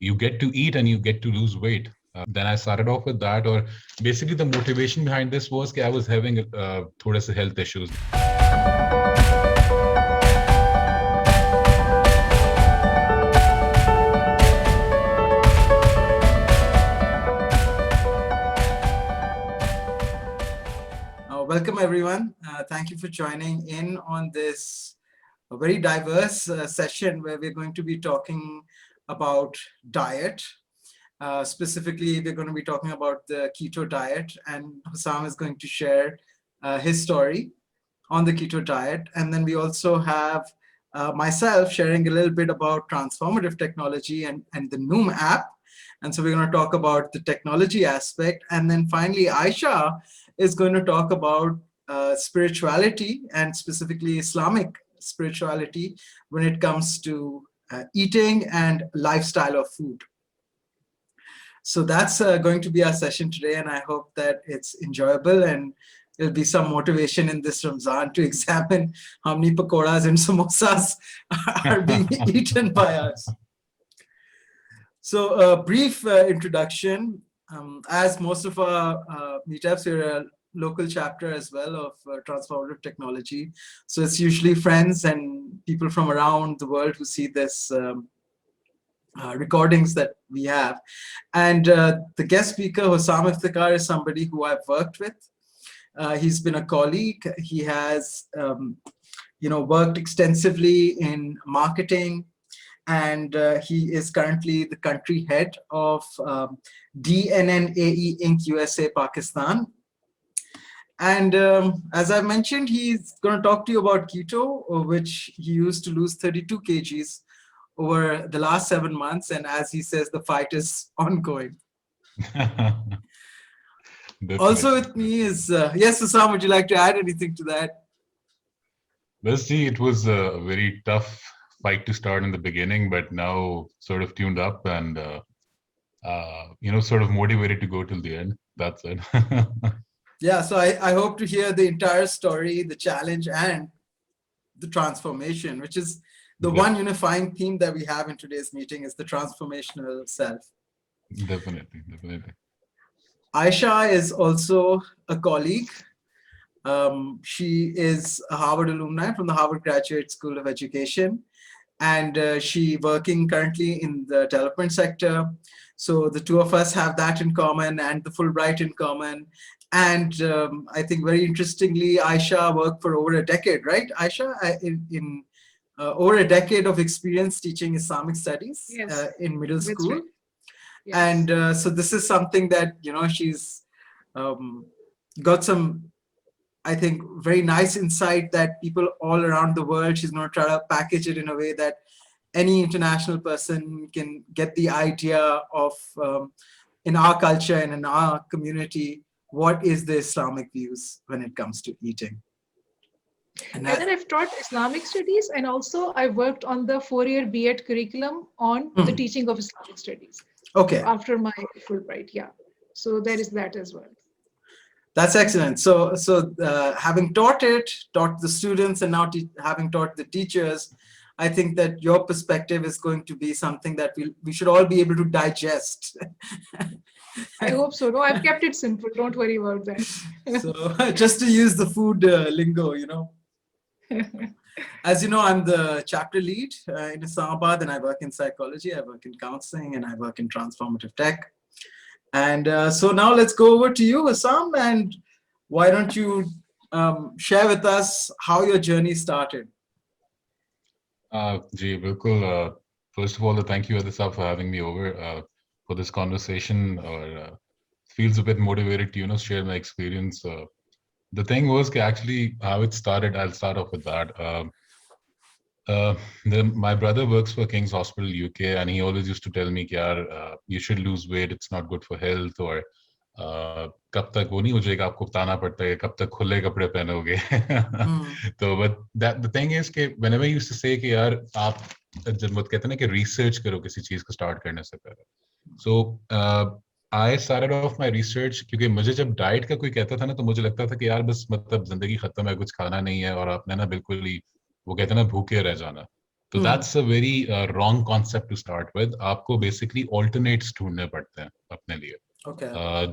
you get to eat and you get to lose weight. Then I started off with that, or basically the motivation behind this was that I was having thoda sa health issues. Welcome everyone. Thank you for joining in on this very diverse session where we're going to be talking about diet. Specifically, we're going to be talking about the keto diet, and Hussam is going to share his story on the keto diet. And then we also have myself sharing a little bit about transformative technology and the Noom app. And so we're going to talk about the technology aspect. And then finally, Ayesha is going to talk about spirituality, and specifically Islamic spirituality when it comes to eating and lifestyle of food. So that's going to be our session today, and I hope that it's enjoyable and there'll be some motivation in this Ramzan to examine how many pakoras and samosas are being eaten by us. So a brief introduction. As most of our meetups, we're a local chapter as well of Transformative Technology. So it's usually friends and people from around the world who see this recordings that we have. And the guest speaker, Hussam, is somebody who I've worked with. He's been a colleague. He has worked extensively in marketing, and he is currently the country head of DNNAE Inc. USA Pakistan. And as I mentioned, he's going to talk to you about keto, which he used to lose 32 kgs over the last 7 months. And as he says, the fight is ongoing. Also with me is, yes, Hussam, would you like to add anything to that? Let's see, it was a very tough fight to start in the beginning, but now sort of tuned up and, sort of motivated to go till the end. That's it. Yeah, so I hope to hear the entire story, the challenge, and the transformation, which is the one unifying theme that we have in today's meeting is the transformational self. Definitely. Ayesha is also a colleague. She is a Harvard alumni from the Harvard Graduate School of Education, and she working currently in the development sector. So the two of us have that in common, and the Fulbright in common. And I think very interestingly, Ayesha worked for over a decade, right? Ayesha, in over a decade of experience teaching Islamic studies in middle school. Right. Yes. And so this is something that, she's got some, I think, very nice insight that people all around the world, she's going to try to package it in a way that any international person can get the idea of, in our culture and in our community, what is the Islamic views when it comes to eating. And then I've taught Islamic studies, and also I worked on the 4-year B.Ed curriculum on the teaching of Islamic studies. Okay. After my Fulbright, yeah. So there is that as well. That's excellent. So having taught the students, and now having taught the teachers, I think that your perspective is going to be something that we should all be able to digest. I hope so. No, I've kept it simple. Don't worry about that. So just to use the food lingo, As you know, I'm the chapter lead in Islamabad, and I work in psychology, I work in counseling, and I work in transformative tech. And so now let's go over to you, Hussam, and why don't you share with us how your journey started? Ji, bilkul. First of all, thank you, Adisa, for having me over for this conversation. Or feels a bit motivated to share my experience. The thing was actually how it started. I'll start off with that. My brother works for King's Hospital UK, and he always used to tell me, you should lose weight. It's not good for health. Or कब तक वो नहीं हो जाएगा, आपको बताना पड़ता है कब तक खुले कपड़े पहनोगे. तो but the thing is कि whenever I used to say कि यार आप जब कहते हैं ना कि research करो किसी चीज को start करने से पहले. So I started off my research क्योंकि मुझे जब डाइट का कोई कहता था ना तो मुझे लगता था कि यार बस मतलब जिंदगी खत्म है, कुछ खाना नहीं है और आपने ना बिल्कुल ही वो कहते हैं ना भूखे रह जाना. तो that's a very wrong concept to start with. आपको बेसिकली ऑल्टरनेट्स ढूंढने पड़ते हैं अपने लिए.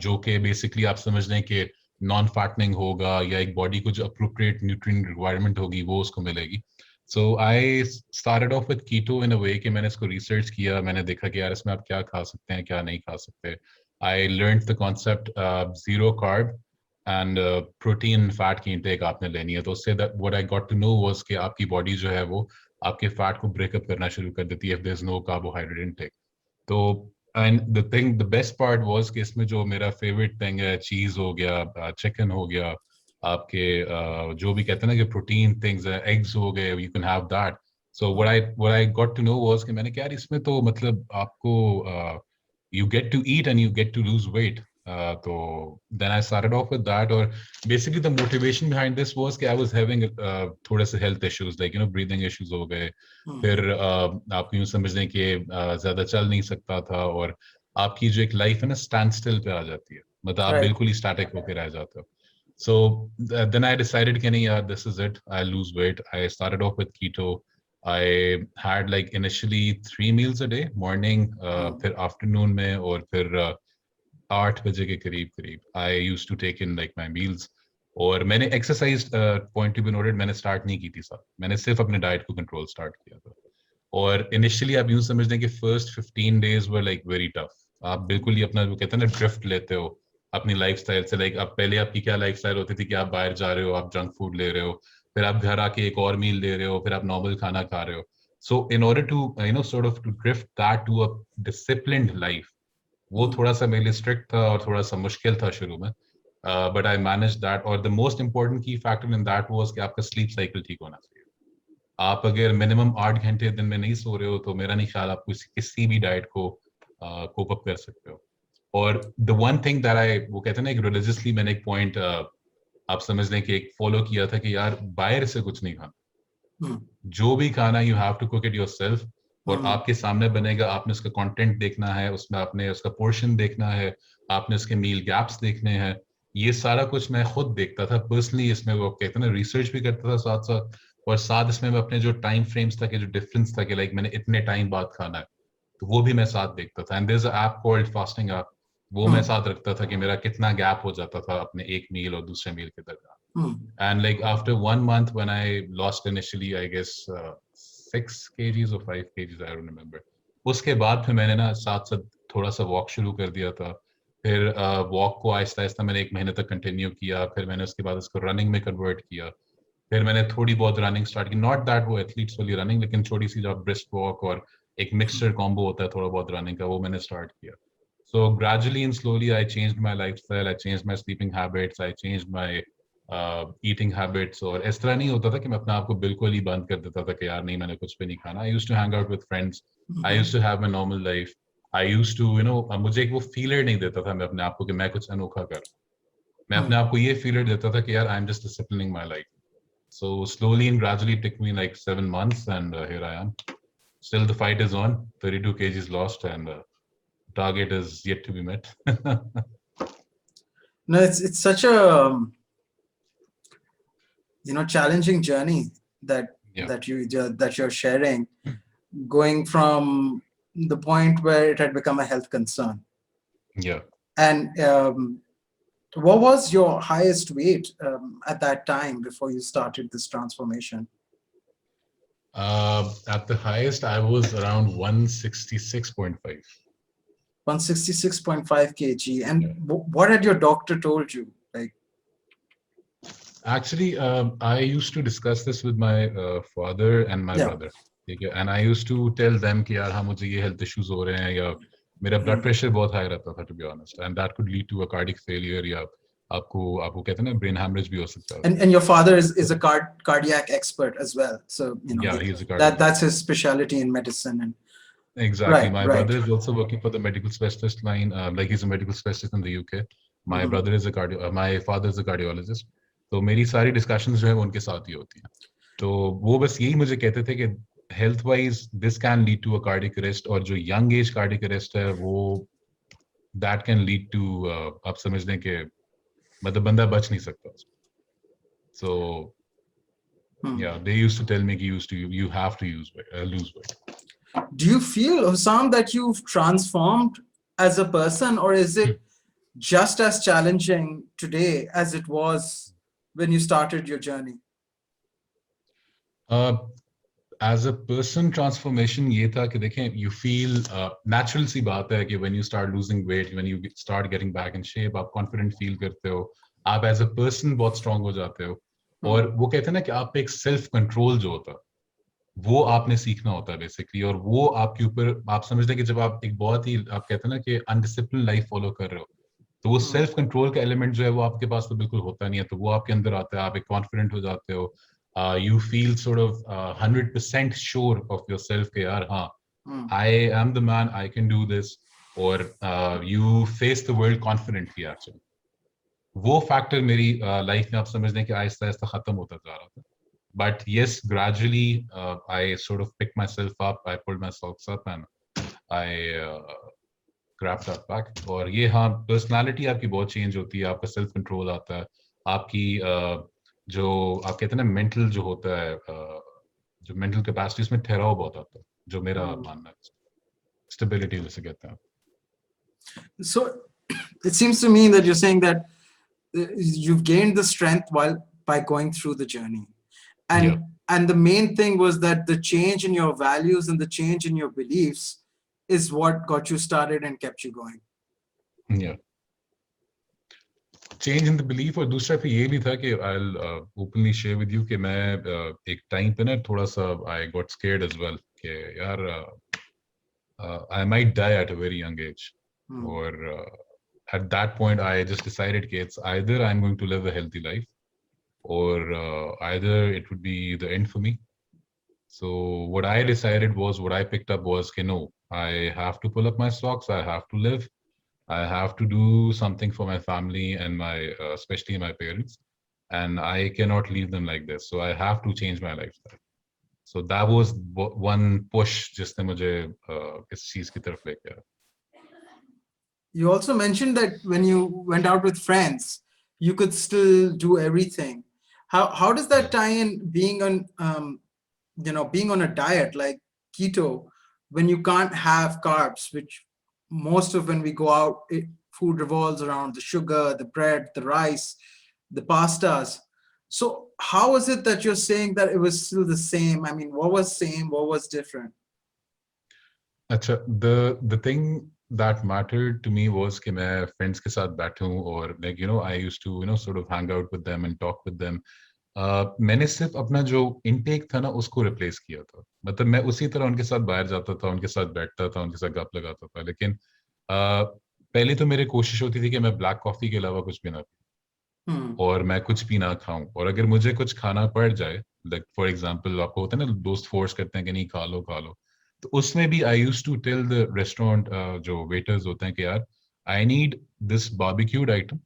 जो कि बेसिकली आप समझ लें कि नॉन फैटनिंग होगा या एक बॉडी को जो अप्रोप्रिएट न्यूट्रिएंट रिक्वायरमेंट होगी वो उसको मिलेगी. सो आई स्टार्टेड ऑफ विद कीटो इन अ वे कि मैंने इसको रिसर्च किया. मैंने देखा कि यार इसमें आप क्या खा सकते हैं क्या नहीं खा सकते. I learn the concept zero carb and protein fat की इंटेक आपने लेनी है. तो उससे what I got to know was कि आपकी बॉडी जो है वो आपके फैट को ब्रेकअप करना शुरू कर देती है if there is no carbohydrate intake. तो and the best part was कि इसमें जो मेरा फेवरेट थिंग है, चीज हो गया, चिकन हो गया, आपके जो भी कहते हैं ना कि प्रोटीन थिंग्स है, एग्स हो गए, you can have that. So what I got to know was कि मैंने कहा यार इसमें तो मतलब आपको you get to eat and you get to lose weight. तो then I started off with that. और basically the motivation behind this was कि आई वाज हैविंग थोड़े से health issues like breathing issues हो गए. फिर आप यूं समझ लें कि ज्यादा चल नहीं सकता था और आपकी जो एक लाइफ है ना स्टैंड स्टिल पे आ जाती है. मतलब आप बिल्कुल ही स्टैटिक होकर रह जाते हो. So then I decided कि नहीं यार this is it, I lose weight. I started off with keto. I had like initially 3 meals a day, morning, फिर afternoon में और फिर 8 बजे के करीब करीब I used to take in like my meals. और मैंने exercise point to be noted मैंने स्टार्ट नहीं की थी साहब. मैंने सिर्फ अपने डाइट को कंट्रोल स्टार्ट किया था. और इनिशियली आप यूं समझ लें कि first 15 days were like very tough. आप बिल्कुल ही अपना जो कहते हैं ना ड्रिफ्ट लेते हो अपनी लाइफस्टाइल से. लाइक अब पहले आपकी क्या लाइफस्टाइल होती थी कि आप बाहर जा रहे हो, आप जंक फूड ले रहे हो, फिर आप घर आके एक और मील ले रहे हो, फिर आप नॉर्मल खाना खा रहे हो. So in order to sort of to drift that to a disciplined life, वो थोड़ा सा मेरे लिए स्ट्रिक्ट था और थोड़ा सा मुश्किल था शुरू में. But I manage that. और द मोस्ट इंपॉर्टेंट की फैक्टर इन दैट वाज कि आपका स्लीप साइकिल ठीक होना चाहिए. आप अगर मिनिमम 8 घंटे दिन में नहीं सो रहे हो तो मेरा नहीं ख्याल आप किसी भी डाइट को कोप अप कर सकते हो. और the one thing that I, वो कहते हैं ना एक रिलीजियसली मैंने एक पॉइंट आप समझ लें कि एक फॉलो किया था कि यार बाहर से कुछ नहीं खाना. जो भी खाना you have to cook it yourself. और आपके सामने बनेगा, आपने उसका कंटेंट देखना है, उसमें आपने उसका पोर्शन देखना है, आपने उसके मील गैप्स देखने हैं. ये सारा कुछ मैं खुद देखता था पर्सनली. इसमें वो कहते हैं ना रिसर्च भी करता था साथ साथ. और साथ इसमें मैं अपने जो टाइम फ्रेम्स था कि जो डिफरेंस था कि लाइक मैंने इतने टाइम बाद खाना है तो वो भी मैं साथ देखता था. And there is a app called fasting app. वो मैं साथ रखता था कि मेरा कितना गैप हो जाता था अपने एक मील और दूसरे मील के दरमियान. And like after 1 month when I lost initially, I guess 6 kgs or 5 kgs, I don't remember. उसके बाद फिर मैंने ना साथ साथ थोड़ा सा वॉक शुरू कर दिया था. फिर वॉक को आहिस्ता आहिस्ता मैंने 1 महीने तक कंटिन्यू किया. फिर मैंने उसके बाद उसको रनिंग में कन्वर्ट किया. फिर मैंने थोड़ी बहुत रनिंग स्टार्ट की. नॉट दैट वो एथलीट्स वाली रनिंग, लेकिन छोटी सी जो ब्रिस्क वॉक और एक मिक्सचर कॉम्बो होता है थोड़ा बहुत रनिंग का, वो मैंने स्टार्ट किया. So gradually and slowly I changed my lifestyle, I changed my sleeping habits, I changed my eating habits. और इस तरह नहीं होता था कि मैं अपने आप को बिल्कुल ही बंद कर देता था कि यार नहीं मैंने कुछ भी नहीं खाना. I used to hang out with friends, I used to have my normal life, I used to मुझे एक वो फीलर नहीं देता था मैं अपने आप को कि मैं कुछ अनोखा कर. मैं अपने आप को ये फीलर देता था कि यार I am just disciplining my life. So slowly and gradually it took me like 7 months and here I am. Still the fight is on, 32 kgs lost and target is yet to be met. No, it's such a challenging journey that you're sharing, going from the point where it had become a health concern. Yeah. And what was your highest weight at that time before you started this transformation? At the highest, I was around 166.5. 166.5 kg. And what had your doctor told you? Like, actually, I used to discuss this with my father and my brother. Okay? And I used to tell them कि यार हाँ मुझे ये health issues हो रहे हैं, या मेरा blood pressure बहुत high रहता था, to be honest, and that could lead to a cardiac failure, या आपको कहते हैं ना brain hemorrhage भी हो सकता है. And your father is a cardiac expert as well, so he's a cardiologist. That's his specialty in medicine. And exactly, my brother is also working for the medical specialist line, like he's a medical specialist in the UK. My brother is my father is a cardiologist. तो मेरी सारी discussions जो है वो उनके साथ ही होती हैं. तो वो बस यही मुझे कहते थे कि health wise this can lead to a cardiac arrest, और जो यंग एज कार्डियक अरेस्ट है वो दैट कैन लीड टू आप समझ लें कि मतलब बंदा बच नहीं सकता. सो Yeah, they used to tell me you have to lose weight. Do you feel, Hussam, that you've transformed as a person, or is it just as challenging today as it was when you started your journey? Uh, as a person, transformation ये था कि देखें, you feel natural सी बात है कि when you start losing weight, when you start getting back in shape, आप confident feel करते हो, आप as a person बहुत strong हो जाते हो, और वो कहते हैं ना कि आप पे एक self control जो होता है वो आपने सीखना होता है बेसिकली, और वो आपके ऊपर आप समझते हैं कि जब आप एक बहुत ही आप कहते हैं ना कि अनडिसिप्लिन लाइफ फॉलो कर रहे हो, तो वो सेल्फ कंट्रोल का एलिमेंट जो है वो आपके पास तो बिल्कुल होता नहीं है, तो वो आपके अंदर आता है, आप एक कॉन्फिडेंट हो जाते हो, you feel sort of 100% sure of yourself के यार हाँ I am the man, I can do this, और you face the world confidently actually. वो फैक्टर मेरी लाइफ में आप समझ लें कि आहिस्ता आहिस्ता खत्म होता जा रहा था। But yes, gradually I sort of picked myself up, I pulled my socks up and I grabbed that back. और ये हाँ, पर्सनालिटी आपकी बहुत चेंज होती है, आपका सेल्फ कंट्रोल आता है, आपकी जो आप कहते हैं ना मेंटल जो होता है, जो मेंटल कैपेसिटी उसमें ठहराव बहुत आता है, जो मेरा मानना है, स्टेबिलिटी जिसे कहते हैं। So it seems to me that you're saying that you've gained the strength while by going through the journey, and Yeah. and the main thing was that the change in your values and the change in your beliefs is what got you started and kept you going. Yeah. Change in the belief, और दूसरा फिर ये भी था कि I openly share with you कि मैं एक टाइम पे ना थोड़ा सा I got scared as well कि यार I might die at a very young age. Or at that point, I just decided that it's either I'm going to live a healthy life, or either it would be the end for me. So what I decided was, what I picked up was, okay, no, I have to pull up my socks. I have to live. I have to do something for my family and my, especially my parents. And I cannot leave them like this. So I have to change my lifestyle. So that was one push जिसने मुझे इस चीज की तरफ लेके आया. You also mentioned that when you went out with friends, you could still do everything. How does that tie in being on being on a diet like keto, when you can't have carbs, which most of when we go out, food revolves around the sugar, the bread, the rice, the pastas. So how is it that you're saying that it was still the same? I mean, what was same? What was different? अच्छा, the thing that mattered to me was कि मैं friends के साथ बैठूं और like I used to sort of hang out with them and talk with them. मैंने सिर्फ अपना जो intake था ना उसको replace किया था, मतलब मैं उसी तरह उनके साथ बाहर जाता था, उनके साथ बैठता था, उनके साथ गप लगाता था, लेकिन पहले तो मेरी कोशिश होती थी कि मैं ब्लैक कॉफी के अलावा कुछ भी ना पीऊं और मैं कुछ भी ना खाऊं, और अगर मुझे कुछ खाना पड़ जाए, लाइक फॉर एग्जांपल आपको होता है ना दोस्त फोर्स करते हैं कि नहीं खा लो खा लो, तो उसमें भी I used to tell the restaurant जो वेटर्स होते हैं कि यार I need this barbecued item,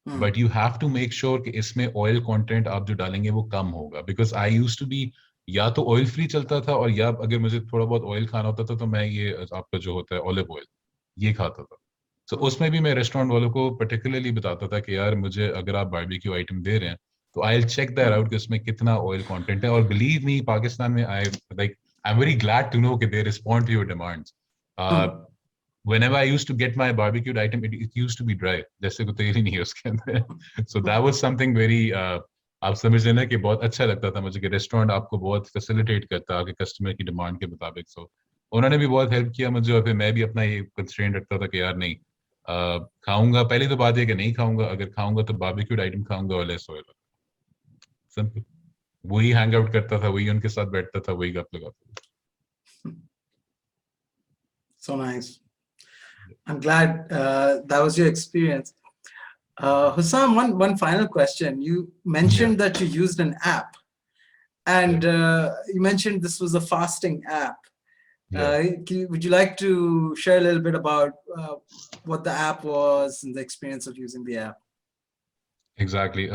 but you have to make sure कि इसमें ऑयल कंटेंट आप जो डालेंगे वो कम होगा, because I used to be या तो ऑयल फ्री चलता था, और या अगर मुझे थोड़ा बहुत ऑयल खाना होता था तो मैं ये आपका जो होता है ऑलिव ऑयल ये खाता था. तो उसमें भी मैं रेस्टोरेंट वालों को पर्टिकुलरली बताता था कि यार मुझे अगर आप बारबेक्यू आइटम दे रहे हैं तो I will check that out कि उसमें कितना ऑयल कंटेंट है, और बिलीव मी पाकिस्तान में I am very glad to know कि they respond to your demands. Whenever I used to get my barbecued item, it used to be dry, जैसे को तेल ही नहीं है उसके अंदर. So that was something very आप समझ लेना कि बहुत अच्छा लगता था मुझे कि रेस्टोरेंट आपको बहुत फैसिलिटेट करता है आपके कस्टमर की डिमांड के मुताबिक. सो उन्होंने भी बहुत हेल्प किया मुझे, और फिर मैं भी अपना ये कंस्ट्रेंट रखता था कि यार नहीं खाऊंगा, पहली तो बात है कि नहीं खाऊंगा, अगर खाऊंगा तो बारबेक्यूड आइटम खाऊंगा और लेस ऑयल. सिंपल. वही हैंग आउट करता था, वही उनके साथ बैठता था, वही गप लगाता था. So nice. I'm glad that was your experience. Hussam, one final question. You mentioned that you used an app, and you mentioned this was a fasting app. Would you like to share a little bit about what the app was and the experience of using the app? Exactly.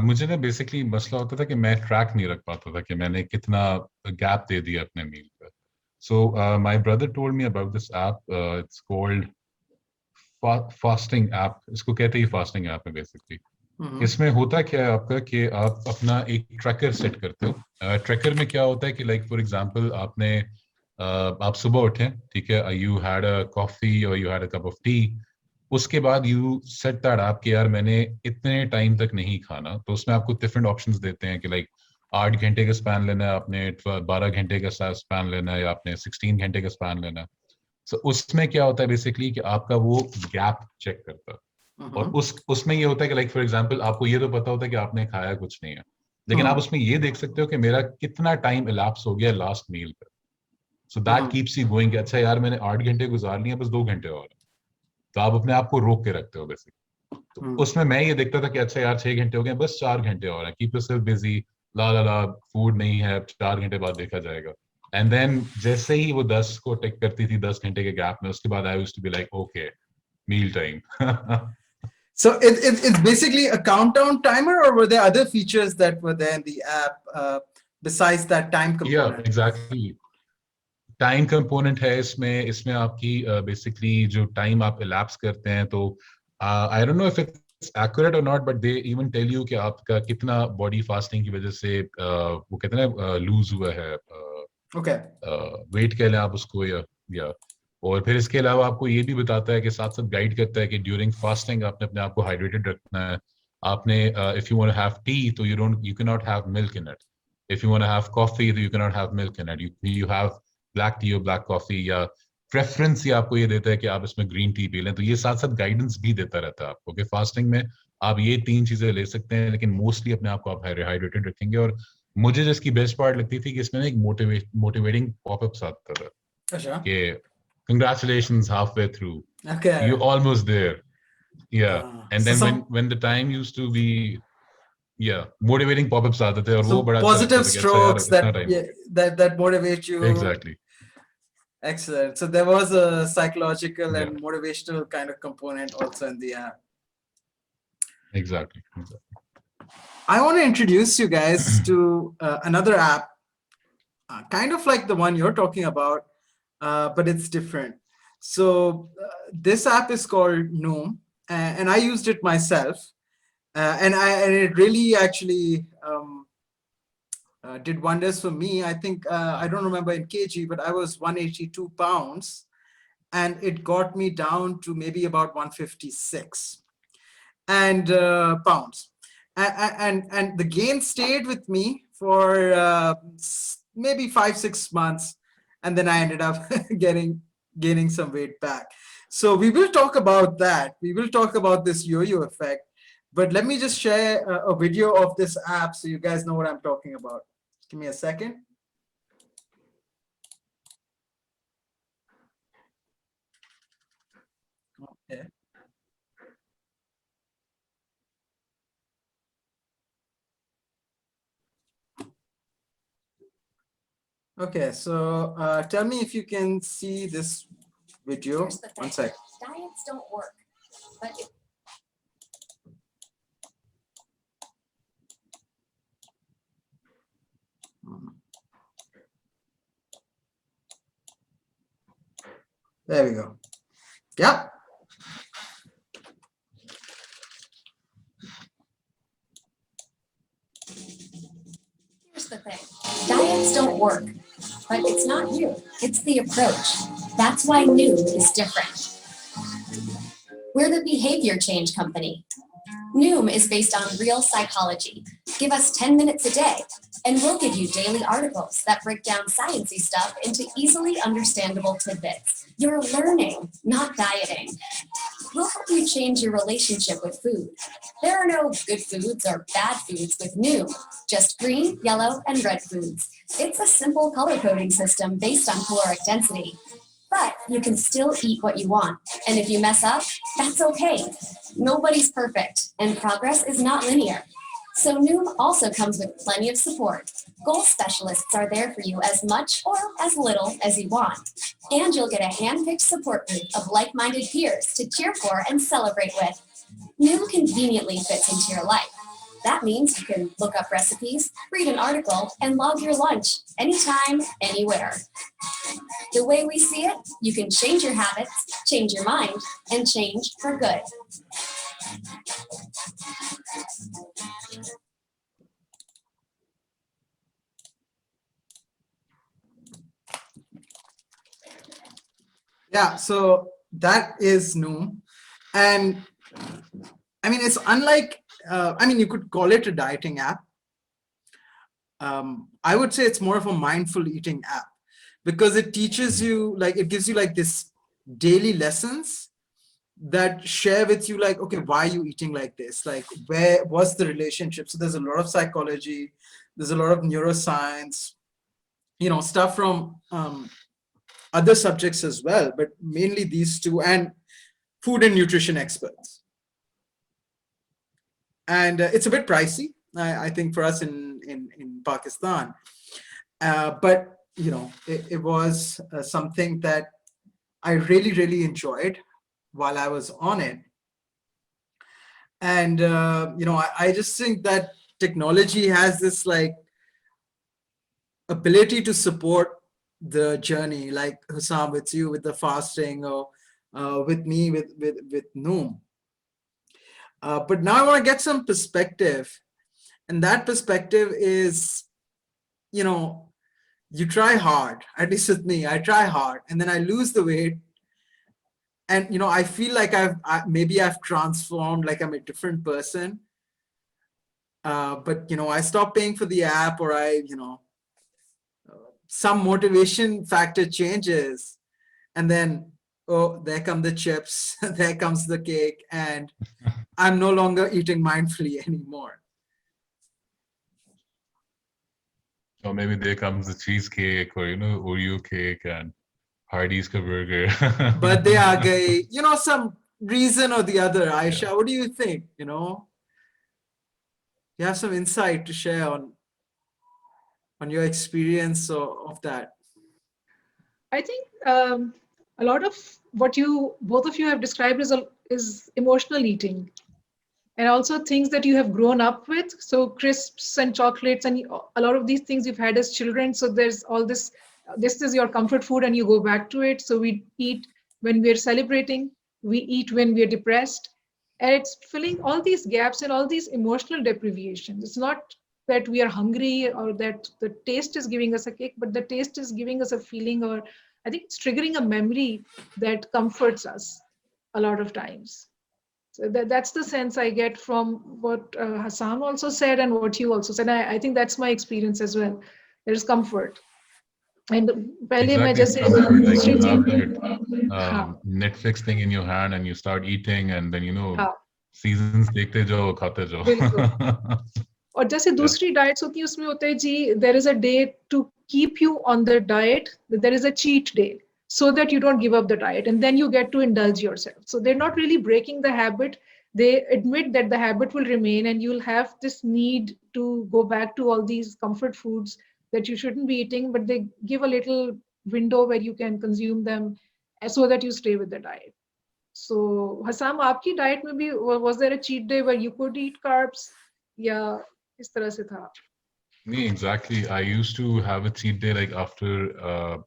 मुझे ना basically मसला होता था कि मैं track नहीं रख पाता था कि मैंने कितना गैप दे दिया अपने मील पर. So my brother told me about this app. It's called fasting app. इसको कहते ही fasting app है basically. इसमें होता क्या है आपका कि आप अपना एक ट्रैकर सेट करते हो। ट्रैकर में क्या होता है कि लाइक फॉर एग्जांपल आप सुबह उठे, ठीक है, यू हैड अ कॉफी और you had a cup of T. उसके बाद यू सेट दैट आप कि यार मैंने इतने टाइम तक नहीं खाना, तो उसमें आपको डिफरेंट ऑप्शंस देते हैं कि लाइक 8 घंटे का स्पैन लेना है आपने, 12 घंटे का स्पैन लेना है, या आपने 16 घंटे का स्पैन लेना है। तो उसमें क्या होता है बेसिकली कि आपका वो गैप चेक करता है। और उसमें ये होता है कि लाइक फॉर एग्जांपल आपको ये तो पता होता है कि आपने खाया कुछ नहीं है, लेकिन आप उसमें ये देख सकते हो कि मेरा कितना टाइम इलैप्स हो गया लास्ट मील पे। So that keeps you going, अच्छा यार मैंने 8 घंटे गुजार लिए, बस 2 घंटे और हैं। तो आप अपने आप को रोक के रखते हो बेसिकली। तो उसमें मैं ये देखता था कि अच्छा यार 6 घंटे हो गए, बस 4 घंटे और हैं, कीप योरसेल्फ बिजी, ला ला ला, फूड नहीं है, 4 घंटे बाद देखा जाएगा। एंड देन जैसे ही वो 10 को टिक करती थी, 10 घंटे के गैप में, उसके बाद I used to be like okay, meal time. So it's basically a countdown timer, or were there other features that were there in the app besides that time Yeah, component? exactly. Time component है इसमें। इसमें आपकी basically जो time आप elapse करते हैं, तो I don't know if it's accurate और not, but they even tell you कि आपका कितना बॉडी फास्टिंग की वजह से वो कहते हैं ना लूज हुआ है, Okay. वेट कह लें आप उसको, या और फिर इसके अलावा आपको ये भी बताता है कि साथ साथ गाइड करता है कि ड्यूरिंग फास्टिंग आपने अपने आप को हाइड्रेटेड रखना है। आपने if you want to have tea, तो you can not have milk in it. If you want to have coffee, तो you can not have milk in it. You have black tea और black coffee, या preference ये आपको ये देता है कि आप इसमें ग्रीन टी पी लें। तो ये साथ साथ गाइडेंस भी देता रहता है आपको कि फास्टिंग में आप ये 3 चीजें ले सकते हैं, लेकिन मोस्टली अपने आप को आप हाइड्रेटेड रखेंगे। और मुझे जिसकी बेस्ट पार्ट लगती थी कि इसमें ना एक मोटिवेटिंग पॉपअप्स आता था Sure. कि congratulations, halfway through, Okay. you're almost there. Yeah. And So then some when the time used to be, yeah, motivating pop-ups आते थे, और वो so बड़ा अच्छा लगता positive था कि अच्छा यार strokes इतना that, टाइम हो yeah, that motivate गया। you. Exactly. Excellent. So there was a psychological Yeah. and motivational kind of component also in the app. Exactly. I want to introduce you guys to another app, kind of like the one you're talking about, but it's different. So this app is called Noom, and I used it myself, and it really actually did wonders for me. I think I don't remember in kg, but I was 182 pounds, and it got me down to maybe about 156 and pounds, and the gain stayed with me for maybe 5-6 months, and then I ended up gaining some weight back. So we will talk about that. We will talk about this yo-yo effect, but let me just share a video of this app so you guys know what I'm talking about. Give me a second. Okay. Okay, so tell me if you can see this video. One sec. Diets don't work, but there we go. Yep. Here's the thing. Diets don't work, but it's not you. It's the approach. That's why Noom is different. We're the behavior change company. Noom is based on real psychology. Give us 10 minutes a day, and we'll give you daily articles that break down sciencey stuff into easily understandable tidbits. You're learning, not dieting. We'll help you change your relationship with food. There are no good foods or bad foods with Noom, just green, yellow, and red foods. It's a simple color coding system based on caloric density. But you can still eat what you want. And if you mess up, that's okay. Nobody's perfect, and progress is not linear. So Noom also comes with plenty of support. Goal specialists are there for you as much or as little as you want. And you'll get a hand-picked support group of like-minded peers to cheer for and celebrate with. Noom conveniently fits into your life. That means you can look up recipes, read an article, and log your lunch anytime, anywhere. The way we see it, you can change your habits, change your mind, and change for good. Yeah, so that is Noom. And I mean, it's unlike, you could call it a dieting app. I would say it's more of a mindful eating app because it teaches you, like, it gives you like this daily lessons that share with you, like, okay, why are you eating like this? Like, what's the relationship? So there's a lot of psychology, there's a lot of neuroscience, stuff from other subjects as well, but mainly these two, and food and nutrition experts. And it's a bit pricey, I think, for us in Pakistan. But it was something that I really, really enjoyed while I was on it. And I just think that technology has this like ability to support the journey, like Hussam, with you with the fasting, or with me with Noom. But now I want to get some perspective, and that perspective is, you try hard. At least with me, I try hard, and then I lose the weight, and I feel like maybe I've transformed, like I'm a different person. But I stop paying for the app, or some motivation factor changes, and then, oh, there come the chips, there comes the cake, and I'm no longer eating mindfully anymore. Or maybe there comes the cheesecake, or Oreo cake and Hardee's ka burger. But they are gay, some reason or the other. Ayesha, Yeah. what do you think? You have some insight to share on your experience of that. I think a lot of what you both of you have described is emotional eating, and also things that you have grown up with. So crisps and chocolates and a lot of these things you've had as children. So there's all this is your comfort food and you go back to it. So we eat when we're celebrating, we eat when we're depressed, and it's filling all these gaps and all these emotional deprivations. It's not that we are hungry or that the taste is giving us a kick, but the taste is giving us a feeling, or I think it's triggering a memory that comforts us a lot of times. So that's the sense I get from what Hussam also said and what you also said. I think that's my experience as well. There's comfort. And पहले मैं Exactly, it's जैसे comfort. Like दूसरी you have चीज that हाँ Netflix thing in your hand and you start eating, and then हाँ seasons देखते जाओ, खाते बिल्कुल जाओ. और जैसे Yeah. दूसरी डाइट्स होती है उसमें होता है जी there is a day to keep you on the diet there is a cheat day so that you don't give up the diet and then you get to indulge yourself. So they're not really breaking the habit. They admit that the habit will remain and you'll have this need to go back to all these comfort foods that you shouldn't be eating, but they give a little window where you can consume them so that you stay with the diet. So Hassam, आपकी diet में भी was there a cheat day where you could eat carbs या इस तरह से था? Me, exactly. I used to have a cheat day like after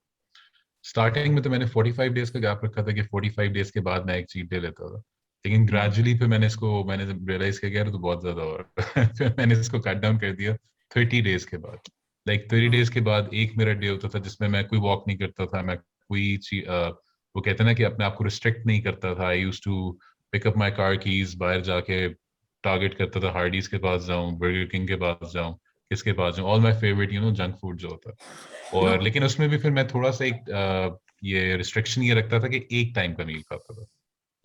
starting में तो मैंने 45 डेज का गैप रखा था कि 45 डेज के बाद मैं एक चीट डे लेता था, लेकिन ग्रेजुअली फिर मैंने जब रियलाइज किया यार तो बहुत ज्यादा हो रहा है फिर मैंने इसको कट डाउन कर दिया 30 डेज के बाद. लाइक 30 डेज के बाद एक मेरा डे होता था जिसमें मैं कोई वॉक नहीं करता था, मैं कोई वो कहते हैं ना कि अपने आप को रिस्ट्रिक्ट नहीं करता था. I used to pick up my car keys, बाहर जाके टारगेट करता था हार्डीज के पास जाऊं, बर्गर किंग के पास जाऊं, किसके पास जाऊं, all my favourite junk food जो होता है. और लेकिन उसमें भी फिर मैं थोड़ा सा एक ये रिस्ट्रिक्शन ये रखता था कि एक टाइम का मील खाता था.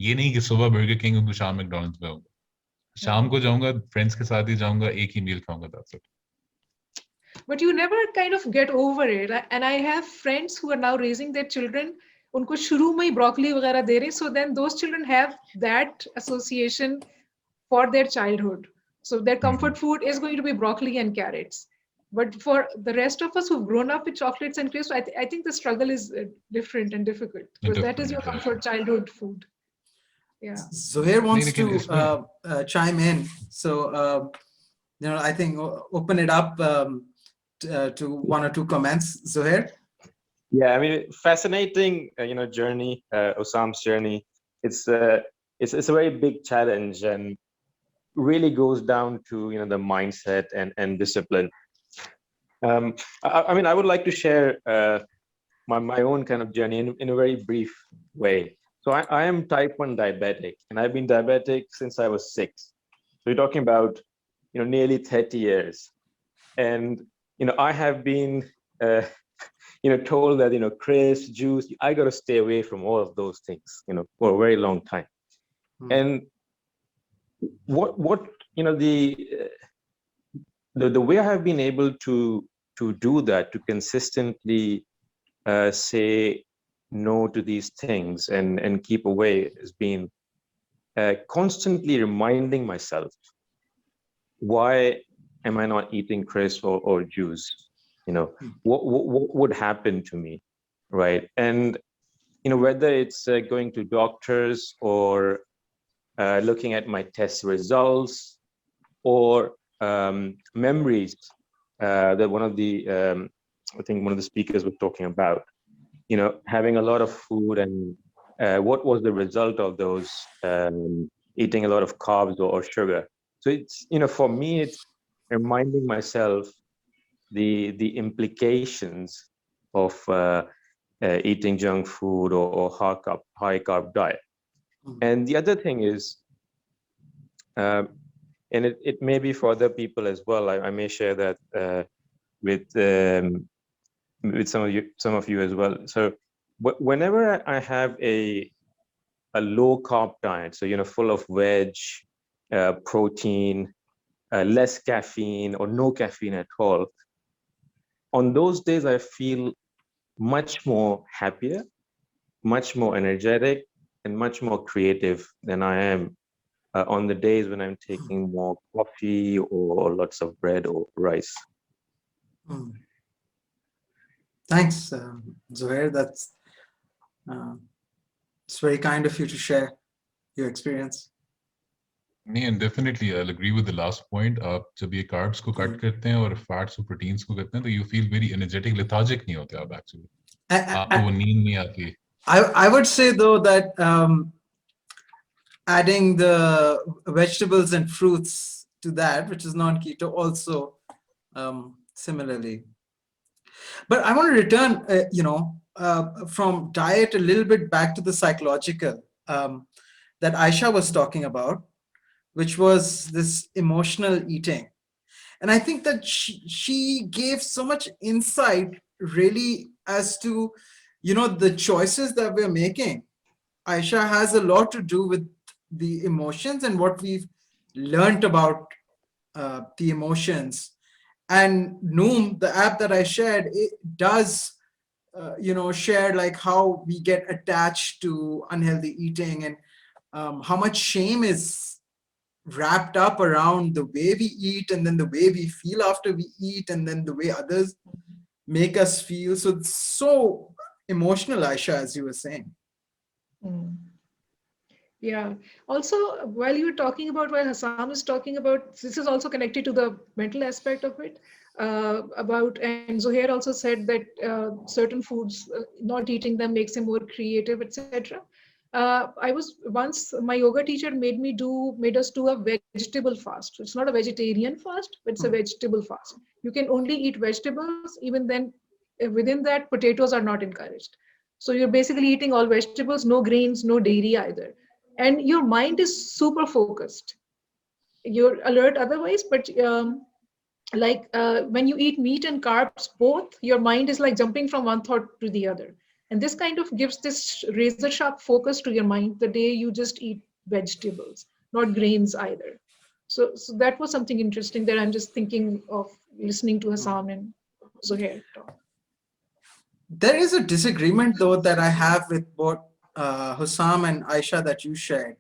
ये नहीं कि सुबह बर्गर किंग, शाम मैकडॉनल्ड्स में होगा, शाम को जाऊंगा फ्रेंड्स के साथ ही जाऊंगा, एक ही मील खाऊंगा, that's it. But you never kind of get over it. And I have friends who are now raising their children. उनको शुरू में ही broccoli वगैरह दे रहे, so then those children have that association for their childhood. So their comfort food is going to be broccoli and carrots. But for the rest of us who've grown up with chocolates and crisps, I think the struggle is different and difficult because that is your comfort childhood food. Yeah. Zuhair wants to chime in. So, I think open it up to one or two comments. Zuhair? Yeah, I mean, fascinating, journey, Ossam's journey. It's it's a very big challenge, and really goes down to the mindset and discipline. I mean, I would like to share my own kind of journey in a very brief way. So I am type 1 diabetic, and I've been diabetic since I was 6. So you're talking about nearly 30 years. And I have been told that crisps, juice, I got to stay away from all of those things for a very long time. And what the way I have been able to do that, to consistently say no to these things and keep away, has been constantly reminding myself, why am I not eating crisp or juice? What would happen to me, right? And whether it's going to doctors, or looking at my test results, or memories that I think one of the speakers was talking about, having a lot of food, and what was the result of those, eating a lot of carbs or sugar. So it's, for me, it's reminding myself the implications of eating junk food or high carb diet. And the other thing is, and it may be for other people as well. I may share that with some of you as well. So whenever I have a low carb diet, so full of veg, protein, less caffeine or no caffeine at all, on those days I feel much more happier, much more energetic, and much more creative than I am on the days when I'm taking more coffee or lots of bread or rice. Thanks, Zuhair. That's it's very kind of you to share your experience. And definitely I'll agree with the last point. आप जब ये carbs को cut करते हैं और fats और proteins को करते हैं, तो you feel very energetic, lethargic नहीं होते आप actually. आपको वो नींद नहीं आती. I would say though that adding the vegetables and fruits to that, which is non-keto, also similarly. But I want to return, from diet a little bit back to the psychological that Ayesha was talking about, which was this emotional eating. And I think that she gave so much insight really as to, the choices that we're making. Ayesha has a lot to do with the emotions and what we've learned about the emotions. And Noom, the app that I shared, it does, share like how we get attached to unhealthy eating, and how much shame is wrapped up around the way we eat, and then the way we feel after we eat, and then the way others make us feel. So it's so emotional, Ayesha, as you were saying. Yeah. Also, while Hussam is talking about, this is also connected to the mental aspect of it. And Zuhair also said that certain foods, not eating them makes him more creative, etc. My yoga teacher made us do a vegetable fast. So it's not a vegetarian fast, but it's a vegetable fast. You can only eat vegetables. Even then, within that, potatoes are not encouraged. So you're basically eating all vegetables, no grains, no dairy either. And your mind is super focused. You're alert otherwise, but when you eat meat and carbs both, your mind is like jumping from one thought to the other, and this kind of gives this razor sharp focus to your mind the day you just eat vegetables, not grains either. So that was something interesting that I'm just thinking of listening to Hussam and Zuhair talk. There is a disagreement though that I have with both Hussam and Ayesha that you shared,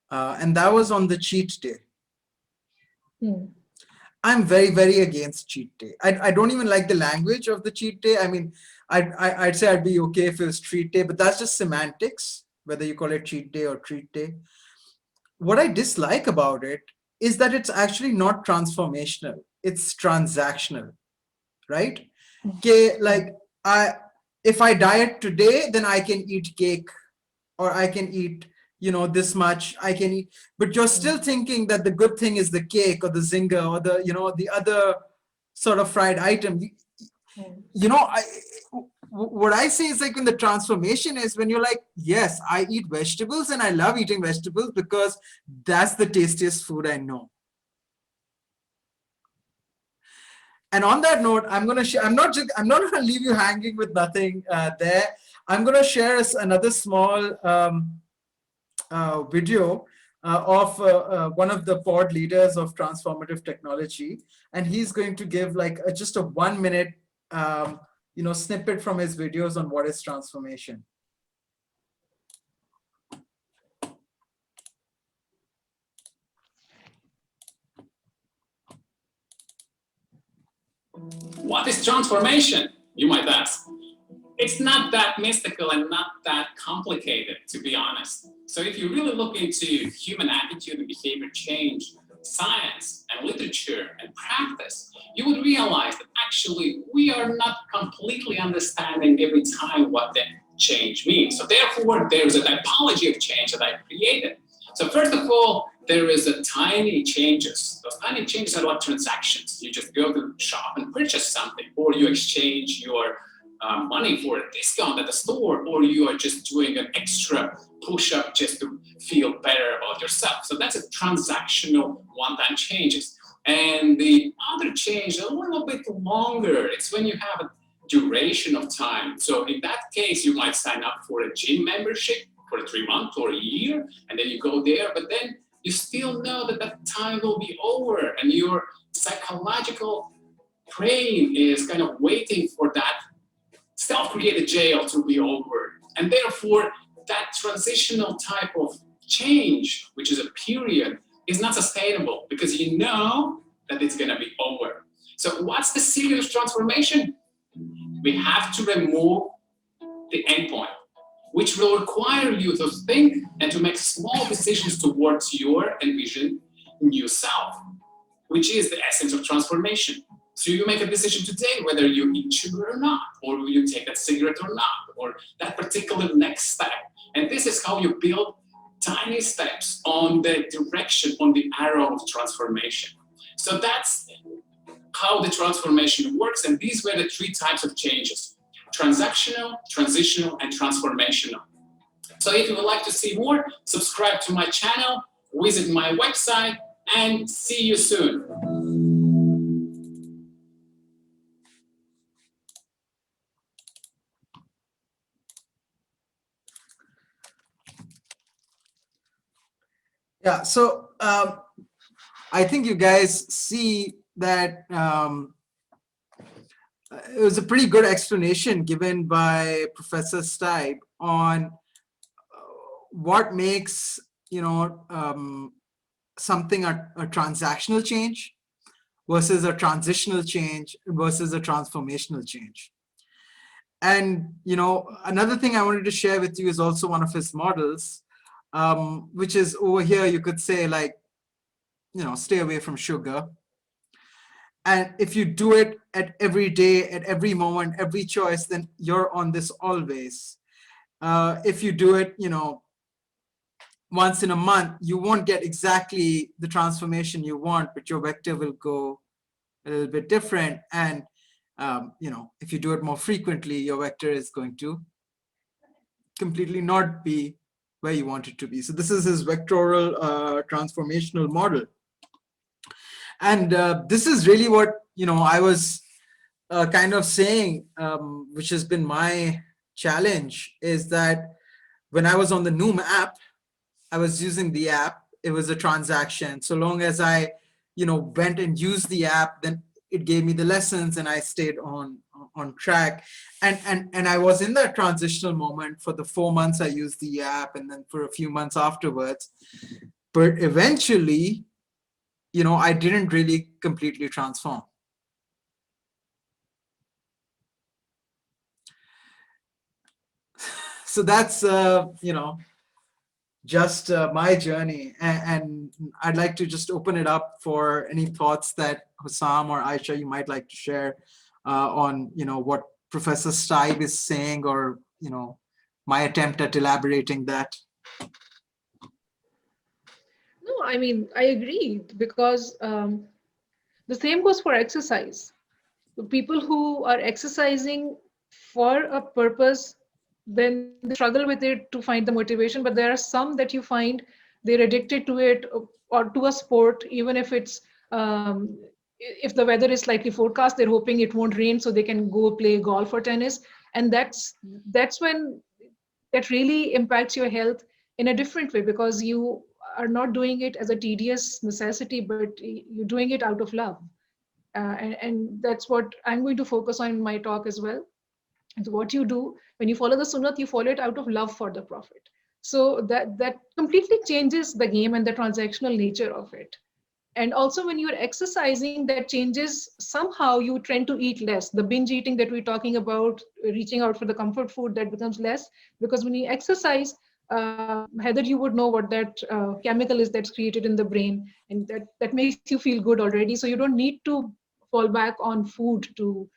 and that was on the cheat day. I'm very, very against cheat day. I don't even like the language of the cheat day. I mean, I'd say I'd be okay if it was treat day, but that's just semantics, whether you call it cheat day or treat day. What I dislike about it is that it's actually not transformational. It's transactional, right? Okay, like if I diet today, then I can eat cake, or I can eat, this much I can eat, but you're still thinking that the good thing is the cake or the zinger or the other sort of fried item. What I say is like when the transformation is when you're like, yes, I eat vegetables and I love eating vegetables because that's the tastiest food I know. And on that note, I'm going to share, I'm not going to leave you hanging with nothing there. I'm going to share another small video of one of the pod leaders of Transformative Technology. And he's going to give like just a 1 minute, snippet from his videos on what is transformation. What is transformation, you might ask? It's not that mystical and not that complicated, to be honest. So if you really look into human attitude and behavior change, science and literature and practice, you would realize that actually we are not completely understanding every time what that change means. So therefore, there's a typology of change that I created. So first of all, there is a tiny changes. Those tiny changes are like transactions. You just go to the shop and purchase something, or you exchange your money for a discount at the store, or you are just doing an extra push-up just to feel better about yourself. So that's a transactional one-time changes. And the other change is a little bit longer. It's when you have a duration of time. So in that case, you might sign up for a gym membership for 3 months or a year, and then you go there, but then you still know that that time will be over, and your psychological brain is kind of waiting for that self-created jail to be over. And therefore, that transitional type of change, which is a period, is not sustainable because you know that it's gonna be over. So what's the serious transformation? We have to remove the endpoint, which will require you to think and to make small decisions towards your envisioned new self, which is the essence of transformation. So you make a decision today whether you eat sugar or not, or you take that cigarette or not, or that particular next step. And this is how you build tiny steps on the direction, on the arrow of transformation. So that's how the transformation works. And these were the 3 types of changes: transactional, transitional, and transformational. So if you would like to see more, subscribe to my channel, visit my website, and see you soon. Yeah, so I think you guys see that it was a pretty good explanation given by Professor Stibe on what makes something a transactional change versus a transitional change versus a transformational change. And another thing I wanted to share with you is also one of his models, which is over here. You could say like, stay away from sugar. And if you do it at every day, at every moment, every choice, then you're on this always. If you do it, once in a month, you won't get exactly the transformation you want, but your vector will go a little bit different. And, if you do it more frequently, your vector is going to completely not be where you want it to be. So this is his vectoral transformational model. And this is really what, I was kind of saying, which has been my challenge, is that when I was on the Noom app, I was using the app. It was a transaction. So long as I, went and used the app, then it gave me the lessons and I stayed on track. And I was in that transitional moment for the 4 months I used the app, and then for a few months afterwards. But eventually, I didn't really completely transform. So that's, just my journey. And I'd like to just open it up for any thoughts that Hussam or Ayesha, you might like to share on, what Professor Stibe is saying, or, my attempt at elaborating that. I mean, I agree because the same goes for exercise. So people who are exercising for a purpose, then they struggle with it to find the motivation. But there are some that you find they're addicted to it or to a sport, even if it's if the weather is slightly forecast, they're hoping it won't rain so they can go play golf or tennis. And that's when that really impacts your health in a different way because you are not doing it as a tedious necessity, but you're doing it out of love. And that's what I'm going to focus on in my talk as well. It's what you do when you follow the sunnah, you follow it out of love for the prophet. So that completely changes the game and the transactional nature of it. And also when you're exercising, that changes somehow. You tend to eat less. The binge eating that we're talking about, reaching out for the comfort food, that becomes less because when you exercise, Heather, you would know what that chemical is that's created in the brain, and that makes you feel good already. So you don't need to fall back on food to